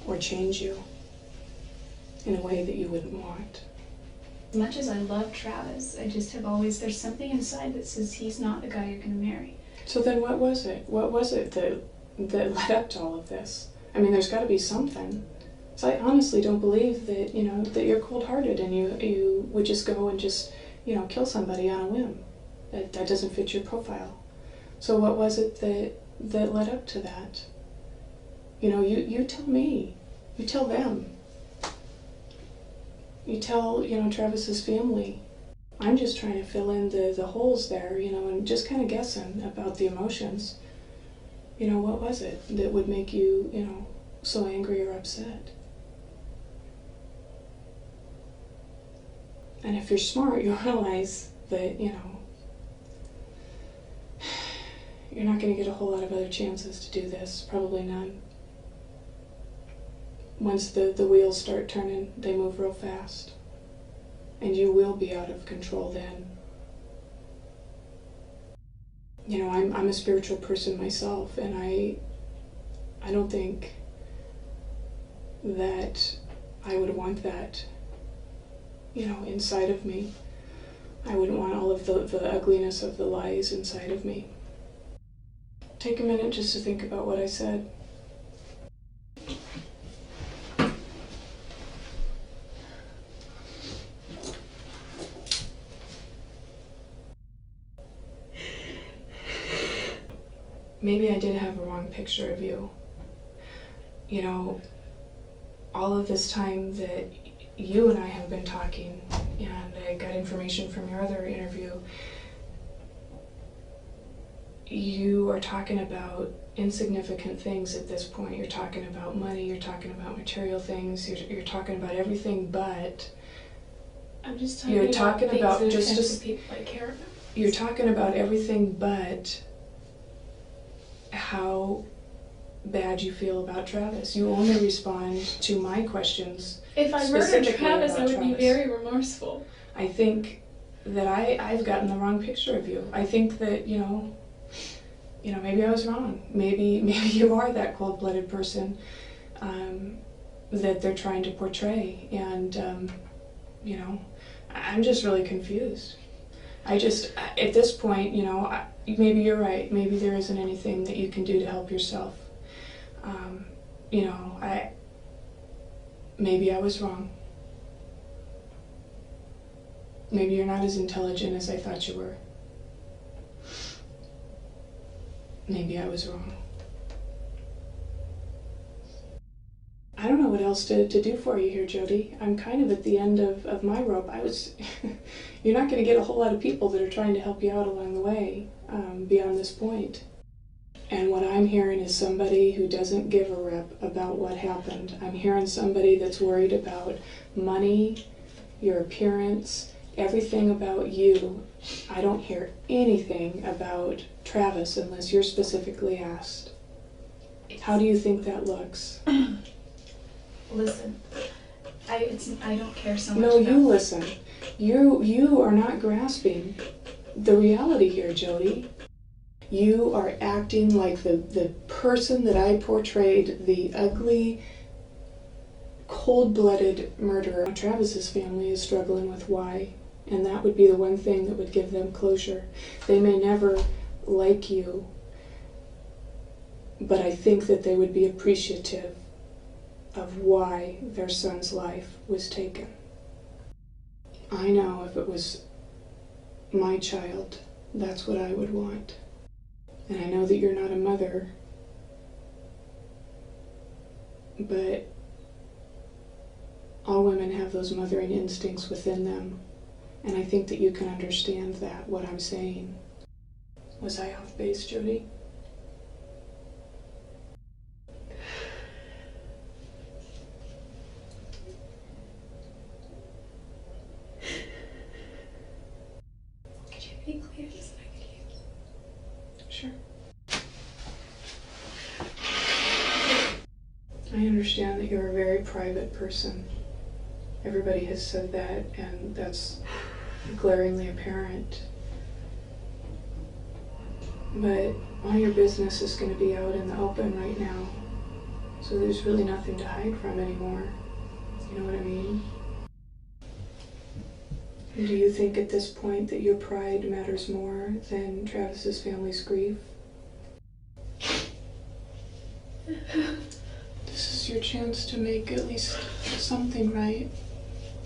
or change you in a way that you wouldn't want. As much as I love Travis, I just have always, there's something inside that says he's not the guy you're going to marry. So then what was it? What was it that led up to all of this? I mean, there's got to be something. So I honestly don't believe that, that you're cold-hearted and you would just go and just, kill somebody on a whim. That doesn't fit your profile. So what was it that led up to that? You tell me. You tell them. You tell, Travis's family. I'm just trying to fill in the holes there, and just kind of guessing about the emotions. What was it that would make you, so angry or upset? And if you're smart, you'll realize that, you're not going to get a whole lot of other chances to do this. Probably none. Once the wheels start turning, they move real fast. And you will be out of control then. I'm a spiritual person myself, and I don't think that I would want that, inside of me. I wouldn't want all of the ugliness of the lies inside of me. Take a minute just to think about what I said. Maybe I did have a wrong picture of you. All of this time that you and I have been talking, and I got information from your other interview, you are talking about insignificant things at this point. You're talking about money, you're talking about material things, you're talking about everything but... I'm just talking about things that affect the people I care about. You're talking about everything but how bad you feel about Travis. You only respond to my questions. If I murdered Travis, I would be very remorseful. I think that I've gotten the wrong picture of you. I think that, maybe I was wrong. Maybe you are that cold-blooded person that they're trying to portray. And, I'm just really confused. At this point, maybe you're right. Maybe there isn't anything that you can do to help yourself. Maybe I was wrong. Maybe you're not as intelligent as I thought you were. Maybe I was wrong. I don't know what else to do for you here, Jodi. I'm kind of at the end of my rope. You're not going to get a whole lot of people that are trying to help you out along the way beyond this point. And what I'm hearing is somebody who doesn't give a rip about what happened. I'm hearing somebody that's worried about money, your appearance, everything about you. I don't hear anything about Travis unless you're specifically asked. How do you think that looks? Listen, I don't care so much. No, you listen. You are not grasping the reality here, Jodi. You are acting like the person that I portrayed, the ugly, cold-blooded murderer. Travis's family is struggling with why, and that would be the one thing that would give them closure. They may never like you, but I think that they would be appreciative of why their son's life was taken. I know if it was my child, that's what I would want. And I know that you're not a mother, but all women have those mothering instincts within them. And I think that you can understand that, what I'm saying. Was I off base, Jodi? Could you be clear so I could hear? Sure. I understand that you're a very private person. Everybody has said that, and that's glaringly apparent. But all your business is going to be out in the open right now, so there's really nothing to hide from anymore. You know what I mean? Do you think at this point that your pride matters more than Travis's family's grief? This is your chance to make at least something right.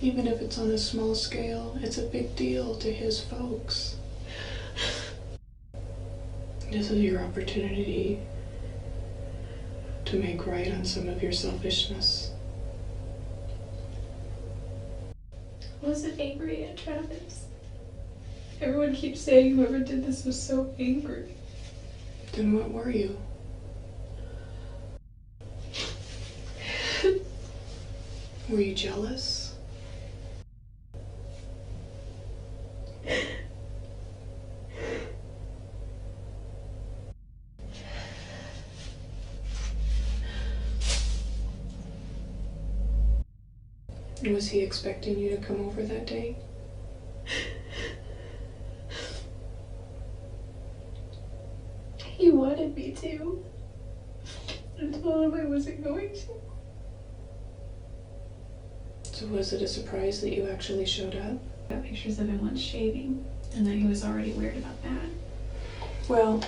Even if it's on a small scale, it's a big deal to his folks. This is your opportunity to make right on some of your selfishness. I wasn't angry at Travis. Everyone keeps saying whoever did this was so angry. Then what were you? Were you jealous? Was he expecting you to come over that day? He wanted me to. I told him I wasn't going to. So was it a surprise that you actually showed up? I got pictures of him once shaving, and then he was already weird about that. Well,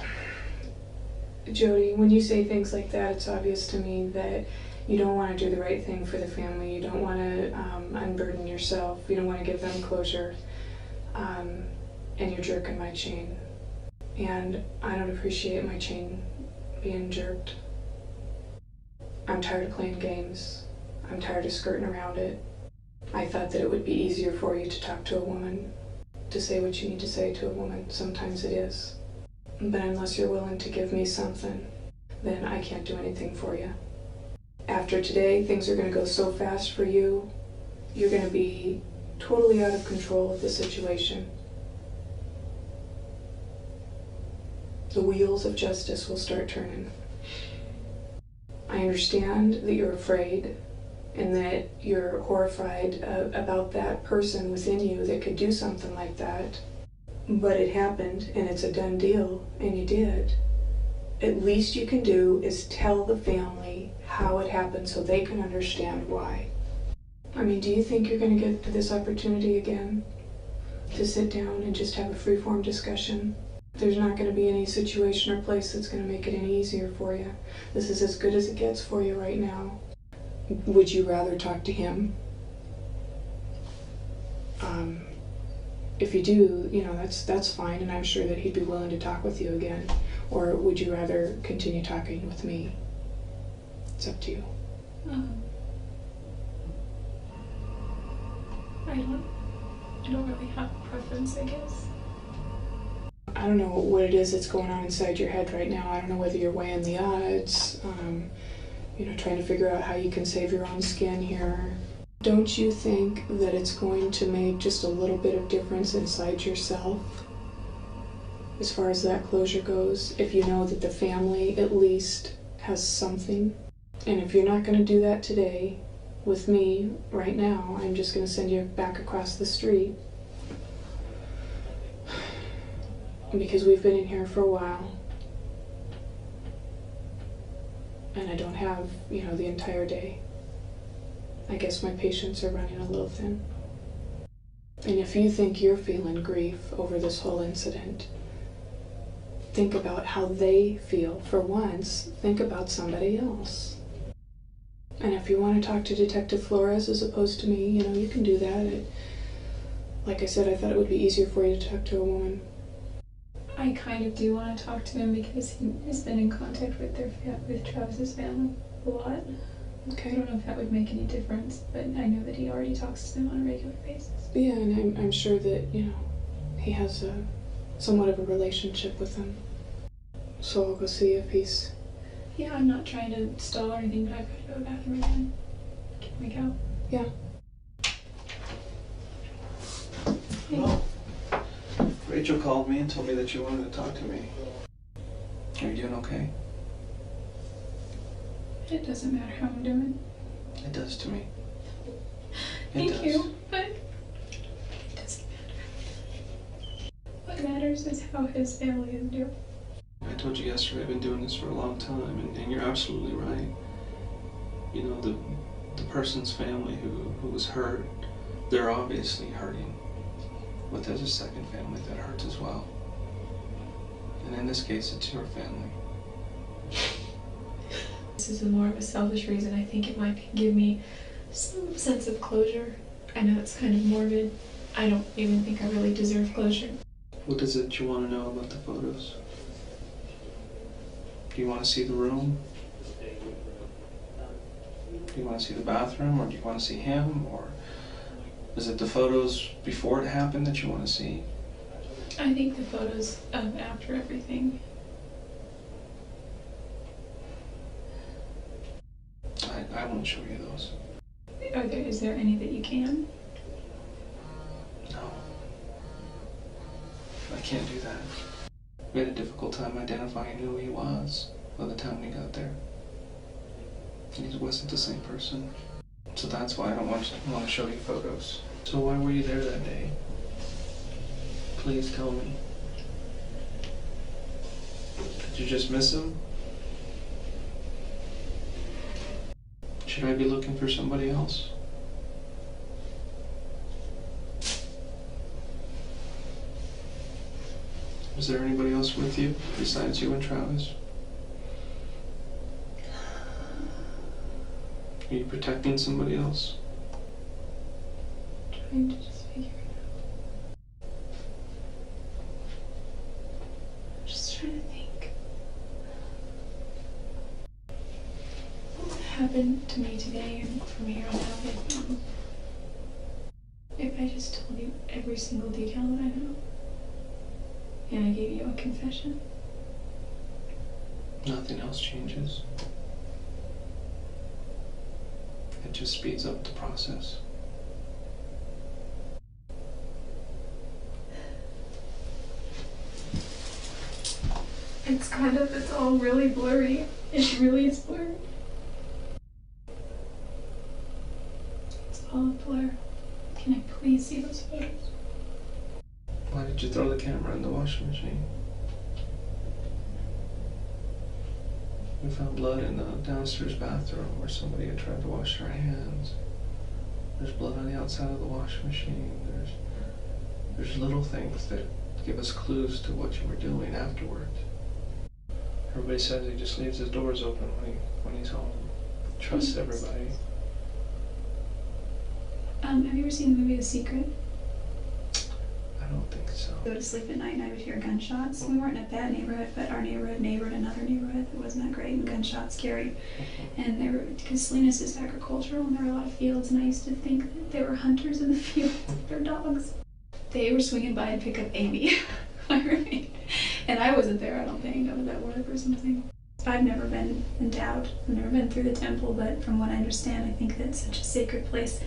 Jodi, when you say things like that, it's obvious to me that you don't want to do the right thing for the family. You don't want to unburden yourself. You don't want to give them closure. And you're jerking my chain. And I don't appreciate my chain being jerked. I'm tired of playing games. I'm tired of skirting around it. I thought that it would be easier for you to talk to a woman, to say what you need to say to a woman. Sometimes it is. But unless you're willing to give me something, then I can't do anything for you. After today, things are going to go so fast for you. You're going to be totally out of control of the situation. The wheels of justice will start turning. I understand that you're afraid and that you're horrified about that person within you that could do something like that. But it happened, and it's a done deal, and you did. At least you can do is tell the family how it happened so they can understand why. I mean, do you think you're going to get this opportunity again to sit down and just have a free-form discussion? There's not going to be any situation or place that's going to make it any easier for you. This is as good as it gets for you right now. Would you rather talk to him? If you do, you know, that's fine, and I'm sure that he'd be willing to talk with you again. Or would you rather continue talking with me? It's up to you. I don't really have a preference, I guess. I don't know what it is that's going on inside your head right now. I don't know whether you're weighing the odds, you know, trying to figure out how you can save your own skin here. Don't you think that it's going to make just a little bit of difference inside yourself as far as that closure goes, if you know that the family at least has something? And if you're not going to do that today with me right now, I'm just going to send you back across the street. Because we've been in here for a while. And I don't have, you know, the entire day. I guess my patience are running a little thin. And if you think you're feeling grief over this whole incident, think about how they feel. For once, think about somebody else. And if you want to talk to Detective Flores as opposed to me, you know, you can do that. Like I said, I thought it would be easier for you to talk to a woman. I kind of do want to talk to him because he has been in contact with with Travis's family a lot. I Okay. don't know if that would make any difference, but I know that he already talks to them on a regular basis. Yeah, and I'm sure that, you know, he has somewhat of a relationship with them. So I'll go see if he's... Yeah, I'm not trying to stall or anything, but I've got to go to the bathroom again. Can we go? Yeah. Well, Rachel called me and told me that you wanted to talk to me. Are you doing okay? It doesn't matter how I'm doing. It does to me. Thank you, but it doesn't matter. What matters is how his family is doing. told you yesterday, I've been doing this for a long time, and you're absolutely right. You know, the person's family who was hurt, they're obviously hurting. But there's a second family that hurts as well. And in this case, it's your family. This is more of a selfish reason. I think it might give me some sense of closure. I know it's kind of morbid. I don't even think I really deserve closure. What is it you want to know about the photos? Do you want to see the room? Do you want to see the bathroom, or do you want to see him, or is it the photos before it happened that you want to see? I think the photos of after everything. I won't show you those. Is there any that you can? No. I can't do that. We had a difficult time identifying who he was by the time we got there. And he wasn't the same person. So that's why I don't want to show you photos. So why were you there that day? Please tell me. Did you just miss him? Should I be looking for somebody else? Was there anybody else with you besides you and Travis? Are you protecting somebody else? Trying to just figure it out. I'm just trying to think. What happened to me today and from here on out if I just told you every single detail that I know? And I gave you a confession? Nothing else changes. It just speeds up the process. It's all really blurry. It really is blurry. It's all a blur. Can I please see those photos? Why did you throw the camera in the washing machine? We found blood in the downstairs bathroom where somebody had tried to wash their hands. There's blood on the outside of the washing machine. There's little things that give us clues to what you were doing afterwards. Everybody says he just leaves his doors open when he's home. Trusts everybody. Have you ever seen the movie The Secret? I don't think so. Go to sleep at night and I would hear gunshots. We weren't in a bad neighborhood, but our neighborhood neighbored another neighborhood that wasn't that great, and gunshots scary. And they were, because Salinas is agricultural and there were a lot of fields, and I used to think that they were hunters in the field with their dogs. They were swinging by and pick up Amy, my roommate. And I wasn't there, I don't think. I was at work or something. I've never been endowed. I've never been through the temple, but from what I understand, I think that it's such a sacred place.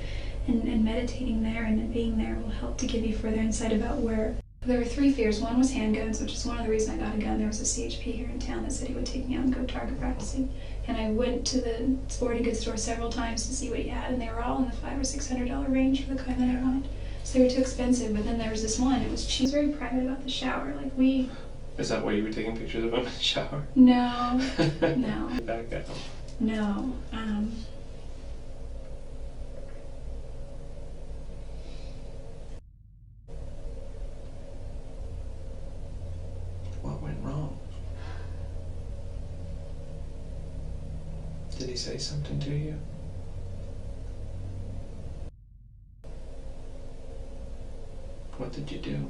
And meditating there and being there will help to give you further insight about where. There were 3 fears. One was handguns, which is one of the reasons I got a gun. There was a CHP here in town that said he would take me out and go target practicing. And I went to the sporting goods store several times to see what he had, and they were all in the $500 or $600 range for the kind that I wanted. So they were too expensive, but then there was this one, it was cheap. I was very private about the shower. Is that why you were taking pictures of him in the shower? No, no. Back at him. No, What went wrong? Did he say something to you? What did you do?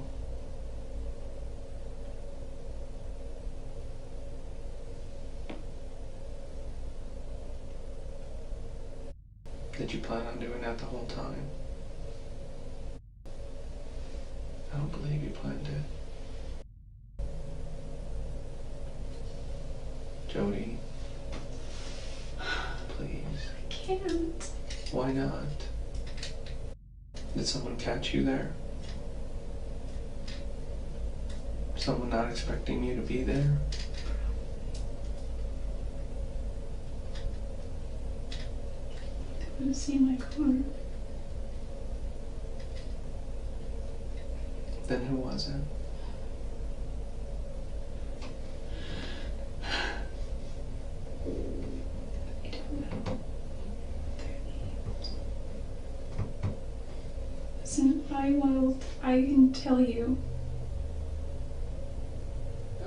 Did you plan on doing that the whole time? I don't believe you planned it. Jodi, please. I can't. Why not? Did someone catch you there? Someone not expecting you to be there? They would have seen my car. Then who was it? Well, I can tell you. I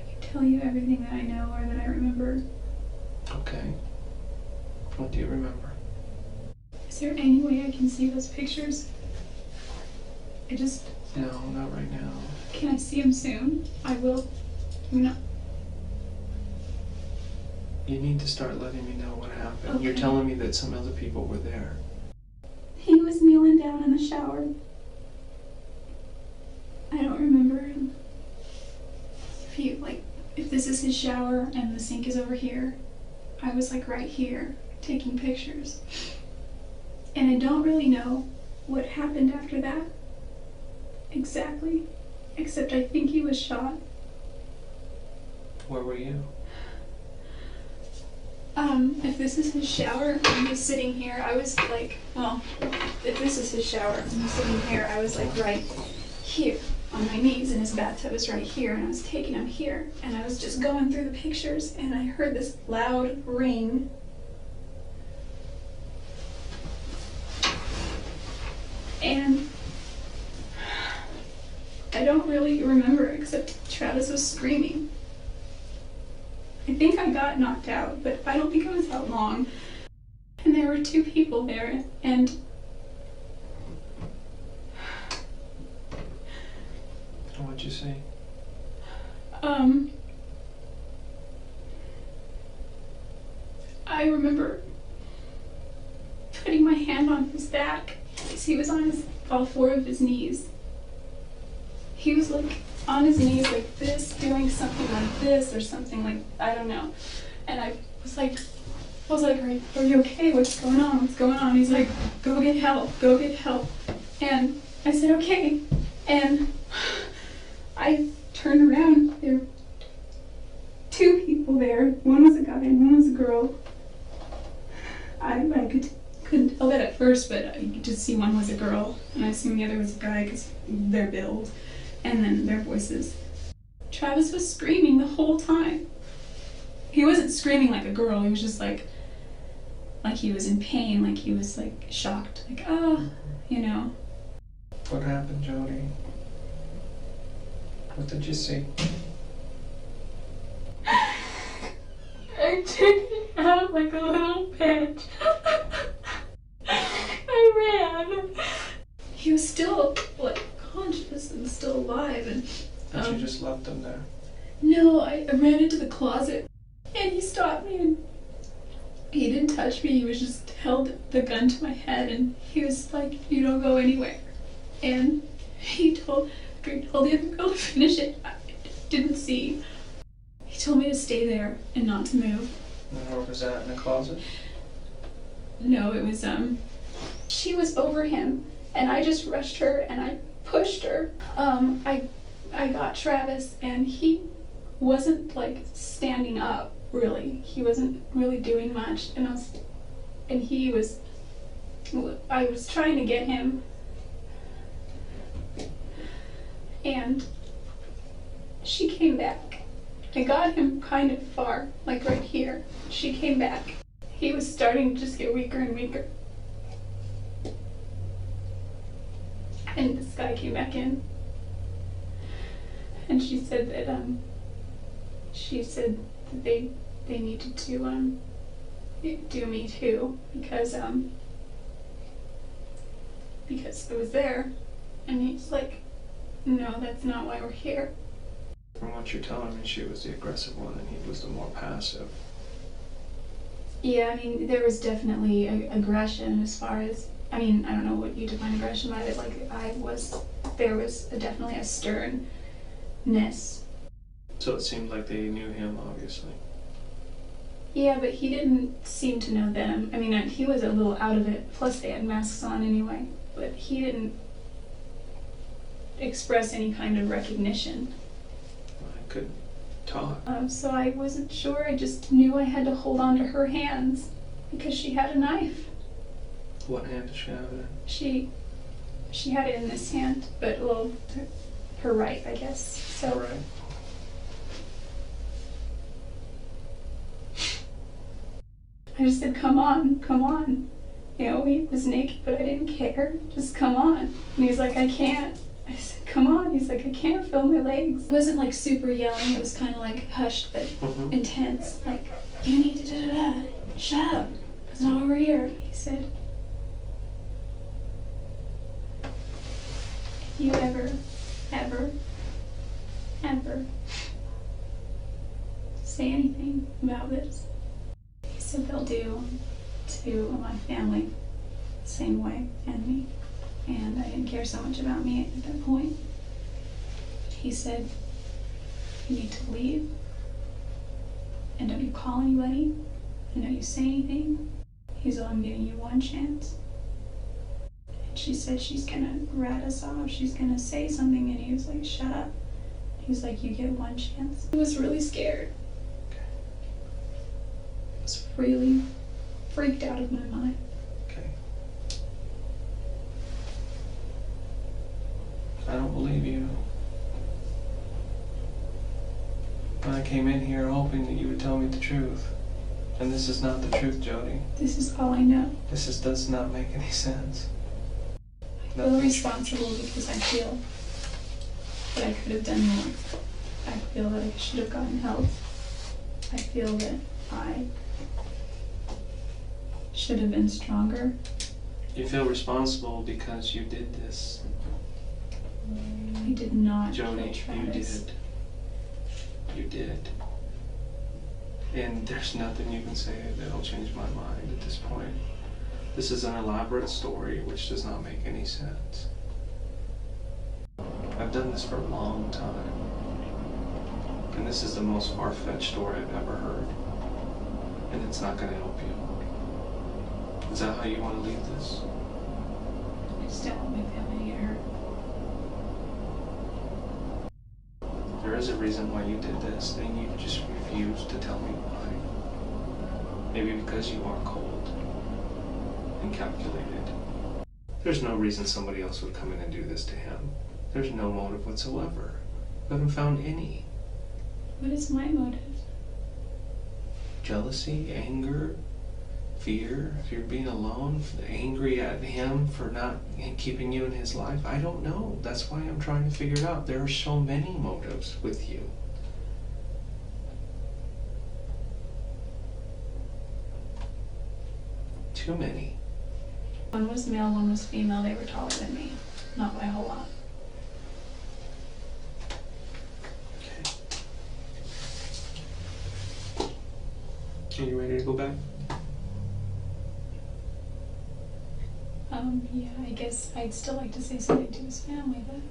can tell you everything that I know or that I remember. Okay. What do you remember? Is there any way I can see those pictures? No, not right now. Can I see them soon? I will. No. You need to start letting me know what happened. Okay. You're telling me that some other people were there. He was kneeling down in the shower. I don't remember him. If this is his shower and the sink is over here, I was like right here taking pictures. And I don't really know what happened after that exactly, except I think he was shot. Where were you? If this is his shower, I'm just sitting here. I was like, well, if this is his shower, I'm sitting here. I was like right here on my knees, and his bathtub is right here, and I was taking him here, and I was just going through the pictures, and I heard this loud ring. And I don't really remember except Travis was screaming. I think I got knocked out, but I don't think I was out long. And there were two people there, and What'd you say? I remember putting my hand on his back because he was on all four of his knees. He was like on his knees like this, doing something like this or something like, I don't know. And I was like, are you okay? What's going on? What's going on? He's like, go get help, go get help. And I said, okay. And I turned around. There were two people there. One was a guy and one was a girl. I couldn't tell that at first, but you could just see one was a girl, and I assumed the other was a guy because their build, and then their voices. Travis was screaming the whole time. He wasn't screaming like a girl. He was just like he was in pain, like he was like shocked, like you know. What happened, Jodi? What did you see? I took it out like a little bitch. I ran. He was still like conscious and still alive, and But you just left them there. no, I ran into the closet, and he stopped me, and he didn't touch me. He was just held the gun to my head, and he was like, "You don't go anywhere." And he told the other girl to finish it. I didn't see. He told me to stay there and not to move. And where was that, in the closet? No, it was, she was over him, and I just rushed her, and I pushed her. I got Travis, and he wasn't, like, standing up, really. He wasn't really doing much, and I was trying to get him, and she came back. I got him kind of far, like right here. She came back. He was starting to just get weaker and weaker. And this guy came back in. And she said that they needed to do me too because it was there. And he's like, no, that's not why we're here. From what you're telling me, she was the aggressive one and he was the more passive. Yeah, I mean, there was definitely aggression as far as, I mean, I don't know what you define aggression by, but like there was definitely a sternness. So it seemed like they knew him, obviously. Yeah, but he didn't seem to know them. I mean, he was a little out of it, plus they had masks on anyway, but he didn't express any kind of recognition. I couldn't talk. So I wasn't sure. I just knew I had to hold on to her hands because she had a knife. What hand did she have it in? She had it in this hand, but well, her right, I guess. So. Right. I just said, come on, come on. You know, he was naked, but I didn't care. Just come on. And he's like, I can't. I said, come on. He's like, I can't feel my legs. It wasn't like super yelling. It was kind of like hushed, but intense. Like, you need to da-da-da. Shut up. It's not over here. He said, if you ever say anything about this, he said they'll do to my family the same way, and me. And I didn't care so much about me at that point. He said, you need to leave, and don't you call anybody, and don't you say anything. He's all, I'm giving you one chance. And she said she's gonna rat us off, she's gonna say something, and he was like, shut up. He's like, you get one chance. I was really scared. I was really freaked out of my mind. Okay. I don't believe you. I came in here hoping that you would tell me the truth. And this is not the truth, Jodi. This is all I know. Does not make any sense. I feel responsible because I feel that I could have done more. I feel that I should have gotten help. I feel that I should have been stronger. You feel responsible because you did this. I did not Jodi, kill you Travis. did. You did. And there's nothing you can say that'll change my mind at this point. This is an elaborate story which does not make any sense. I've done this for a long time. And this is the most far-fetched story I've ever heard. And it's not going to help you. Is that how you want to leave this? I just don't want my family to get hurt. There is a reason why you did this, and you just refused to tell me why. Maybe because you are cold and calculated. There's no reason somebody else would come in and do this to him. There's no motive whatsoever. I haven't found any. What is my motive? Jealousy, anger, fear, if you're being alone, angry at him for not keeping you in his life. I don't know. That's why I'm trying to figure it out. There are so many motives with you. Too many. One was male, one was female. They were taller than me. Not by a whole lot. Okay. Are you ready to go back? Yeah, I guess I'd still like to say something to his family, but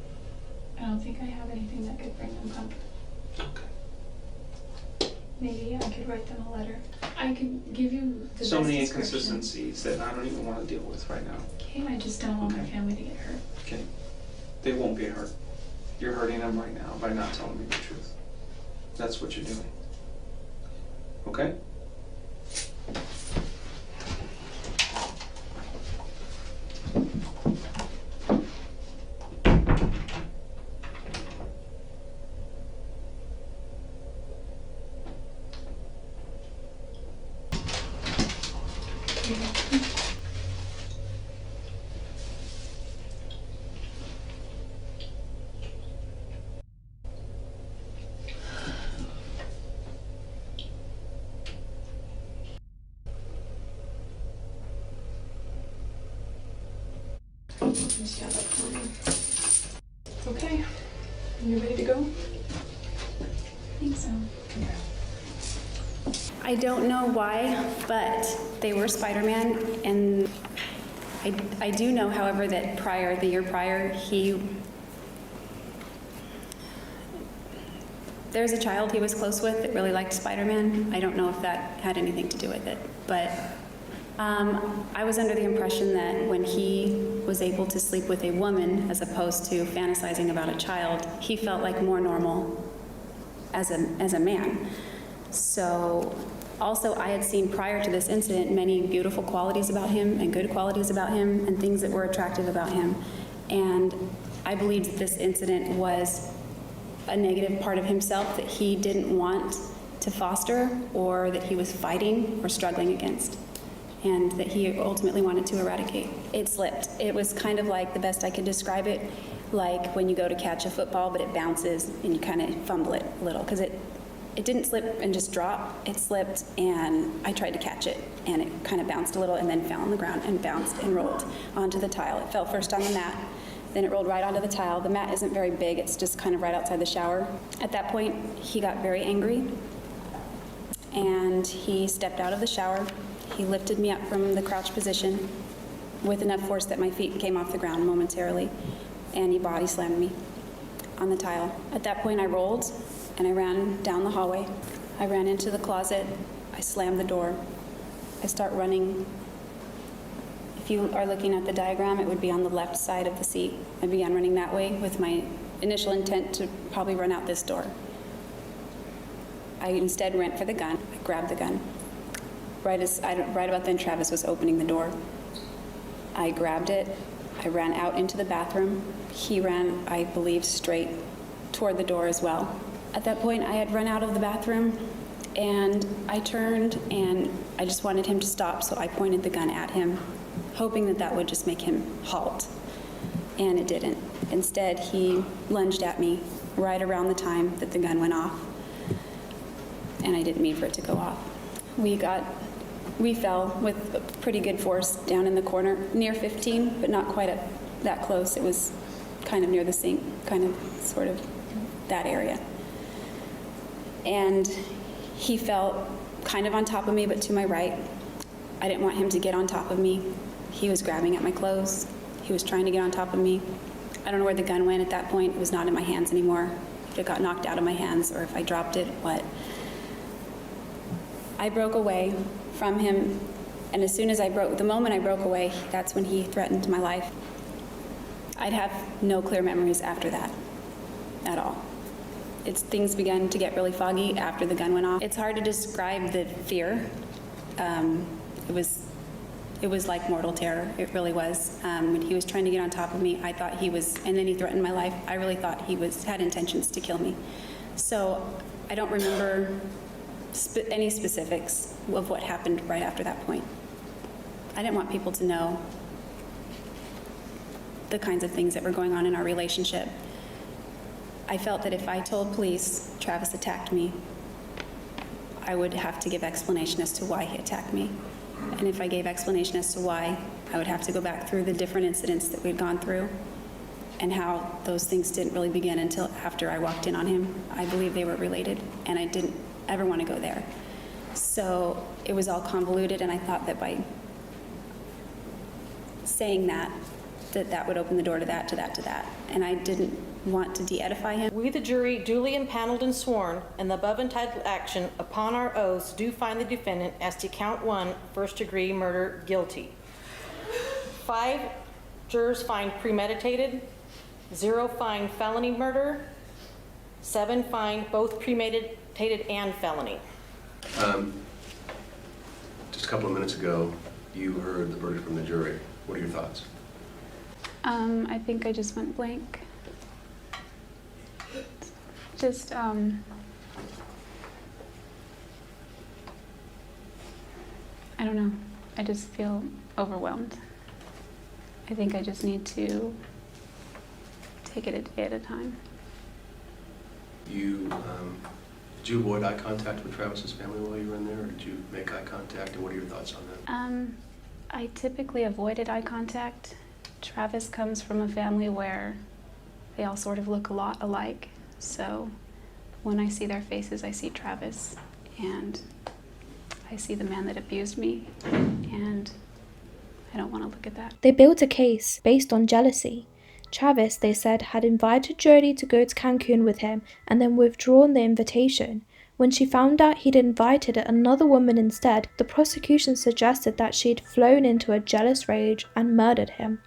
I don't think I have anything that could bring them comfort. Okay. Maybe I could write them a letter. I could give you the So best many description. inconsistencies that I don't even want to deal with right now. Okay, I just don't want my Okay. family to get hurt. Okay. They won't get hurt. You're hurting them right now by not telling me the truth. That's what you're doing. Okay? Just have that for me. Okay. You ready to go? I think so. I don't know why, but they were Spider-Man, and I do know, however, that the year prior, there's a child he was close with that really liked Spider-Man. I don't know if that had anything to do with it, but I was under the impression that when he was able to sleep with a woman as opposed to fantasizing about a child, he felt like more normal as a man. So also I had seen prior to this incident many beautiful qualities about him and good qualities about him and things that were attractive about him. And I believed that this incident was a negative part of himself that he didn't want to foster or that he was fighting or struggling against. and that he ultimately wanted to eradicate. It slipped. It was kind of like, the best I could describe it, like when you go to catch a football, but it bounces and you kind of fumble it a little, because it didn't slip and just drop. It slipped, and I tried to catch it, and it kind of bounced a little and then fell on the ground and bounced and rolled onto the tile. It fell first on the mat, then it rolled right onto the tile. The mat isn't very big. It's just kind of right outside the shower. At that point, he got very angry, and he stepped out of the shower. He lifted me up from the crouch position with enough force that my feet came off the ground momentarily, and he body slammed me on the tile. At that point, I rolled, and I ran down the hallway. I ran into the closet. I slammed the door. I start running. If you are looking at the diagram, it would be on the left side of the seat. I began running that way with my initial intent to probably run out this door. I instead went for the gun. I grabbed the gun. Right about then, Travis was opening the door. I grabbed it. I ran out into the bathroom. He ran, I believe, straight toward the door as well. At that point, I had run out of the bathroom, and I turned, and I just wanted him to stop, so I pointed the gun at him, hoping that that would just make him halt. And it didn't. Instead, he lunged at me right around the time that the gun went off, and I didn't mean for it to go off. We fell with pretty good force down in the corner, near 15, but not quite that close. It was kind of near the sink, kind of, sort of that area. And he fell kind of on top of me, but to my right. I didn't want him to get on top of me. He was grabbing at my clothes. He was trying to get on top of me. I don't know where the gun went at that point. It was not in my hands anymore. If it got knocked out of my hands, or if I dropped it, what. I broke away from him, and as soon as the moment I broke away, that's when he threatened my life. I'd have no clear memories after that, at all. Things began to get really foggy after the gun went off. It's hard to describe the fear. It was like mortal terror. It really was. When he was trying to get on top of me, I thought he was, and then he threatened my life. I really thought he had intentions to kill me. So I don't remember any specifics of what happened right after that point. I didn't want people to know the kinds of things that were going on in our relationship. I felt that if I told police Travis attacked me, I would have to give explanation as to why he attacked me. And if I gave explanation as to why, I would have to go back through the different incidents that we'd gone through and how those things didn't really begin until after I walked in on him. I believe they were related, and I didn't ever want to go there. So it was all convoluted, and I thought that by saying that would open the door to that, to that, to that. And I didn't want to de-edify him. We, the jury, duly impaneled and sworn, in the above entitled action, upon our oaths, do find the defendant as to count 1, first-degree murder, guilty. 5 jurors find premeditated, 0 find felony murder, 7 find both premeditated and felony. Just a couple of minutes ago, you heard the verdict from the jury. What are your thoughts? I think I just went blank. I don't know. I just feel overwhelmed. I think I just need to take it a day at a time. Did you avoid eye contact with Travis's family while you were in there, or did you make eye contact, and what are your thoughts on that? I typically avoided eye contact. Travis comes from a family where they all sort of look a lot alike, so when I see their faces, I see Travis, and I see the man that abused me, and I don't want to look at that. They built a case based on jealousy. Travis, they said, had invited Jodi to go to Cancun with him and then withdrawn the invitation. When she found out he'd invited another woman instead, the prosecution suggested that she'd flown into a jealous rage and murdered him.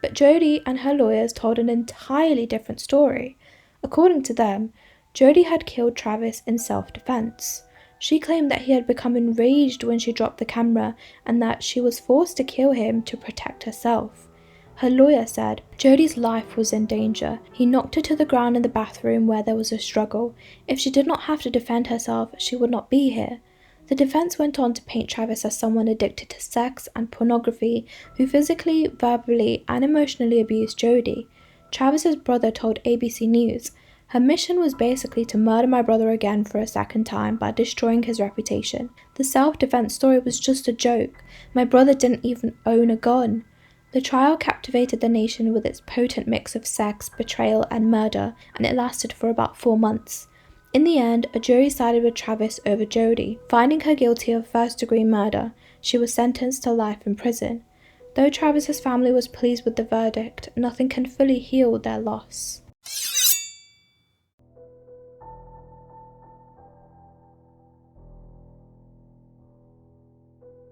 But Jodi and her lawyers told an entirely different story. According to them, Jodi had killed Travis in self-defense. She claimed that he had become enraged when she dropped the camera and that she was forced to kill him to protect herself. Her lawyer said Jodi's life was in danger. He knocked her to the ground in the bathroom where there was a struggle. If she did not have to defend herself, she would not be here. The defense went on to paint Travis as someone addicted to sex and pornography who physically, verbally, and emotionally abused Jodi. Travis's brother told ABC News, "Her mission was basically to murder my brother again for a second time by destroying his reputation. The self-defense story was just a joke. My brother didn't even own a gun." The trial captivated the nation with its potent mix of sex, betrayal, and murder, and it lasted for about 4 months. In the end, a jury sided with Travis over Jodi, finding her guilty of first-degree murder. She was sentenced to life in prison. Though Travis's family was pleased with the verdict, nothing can fully heal their loss.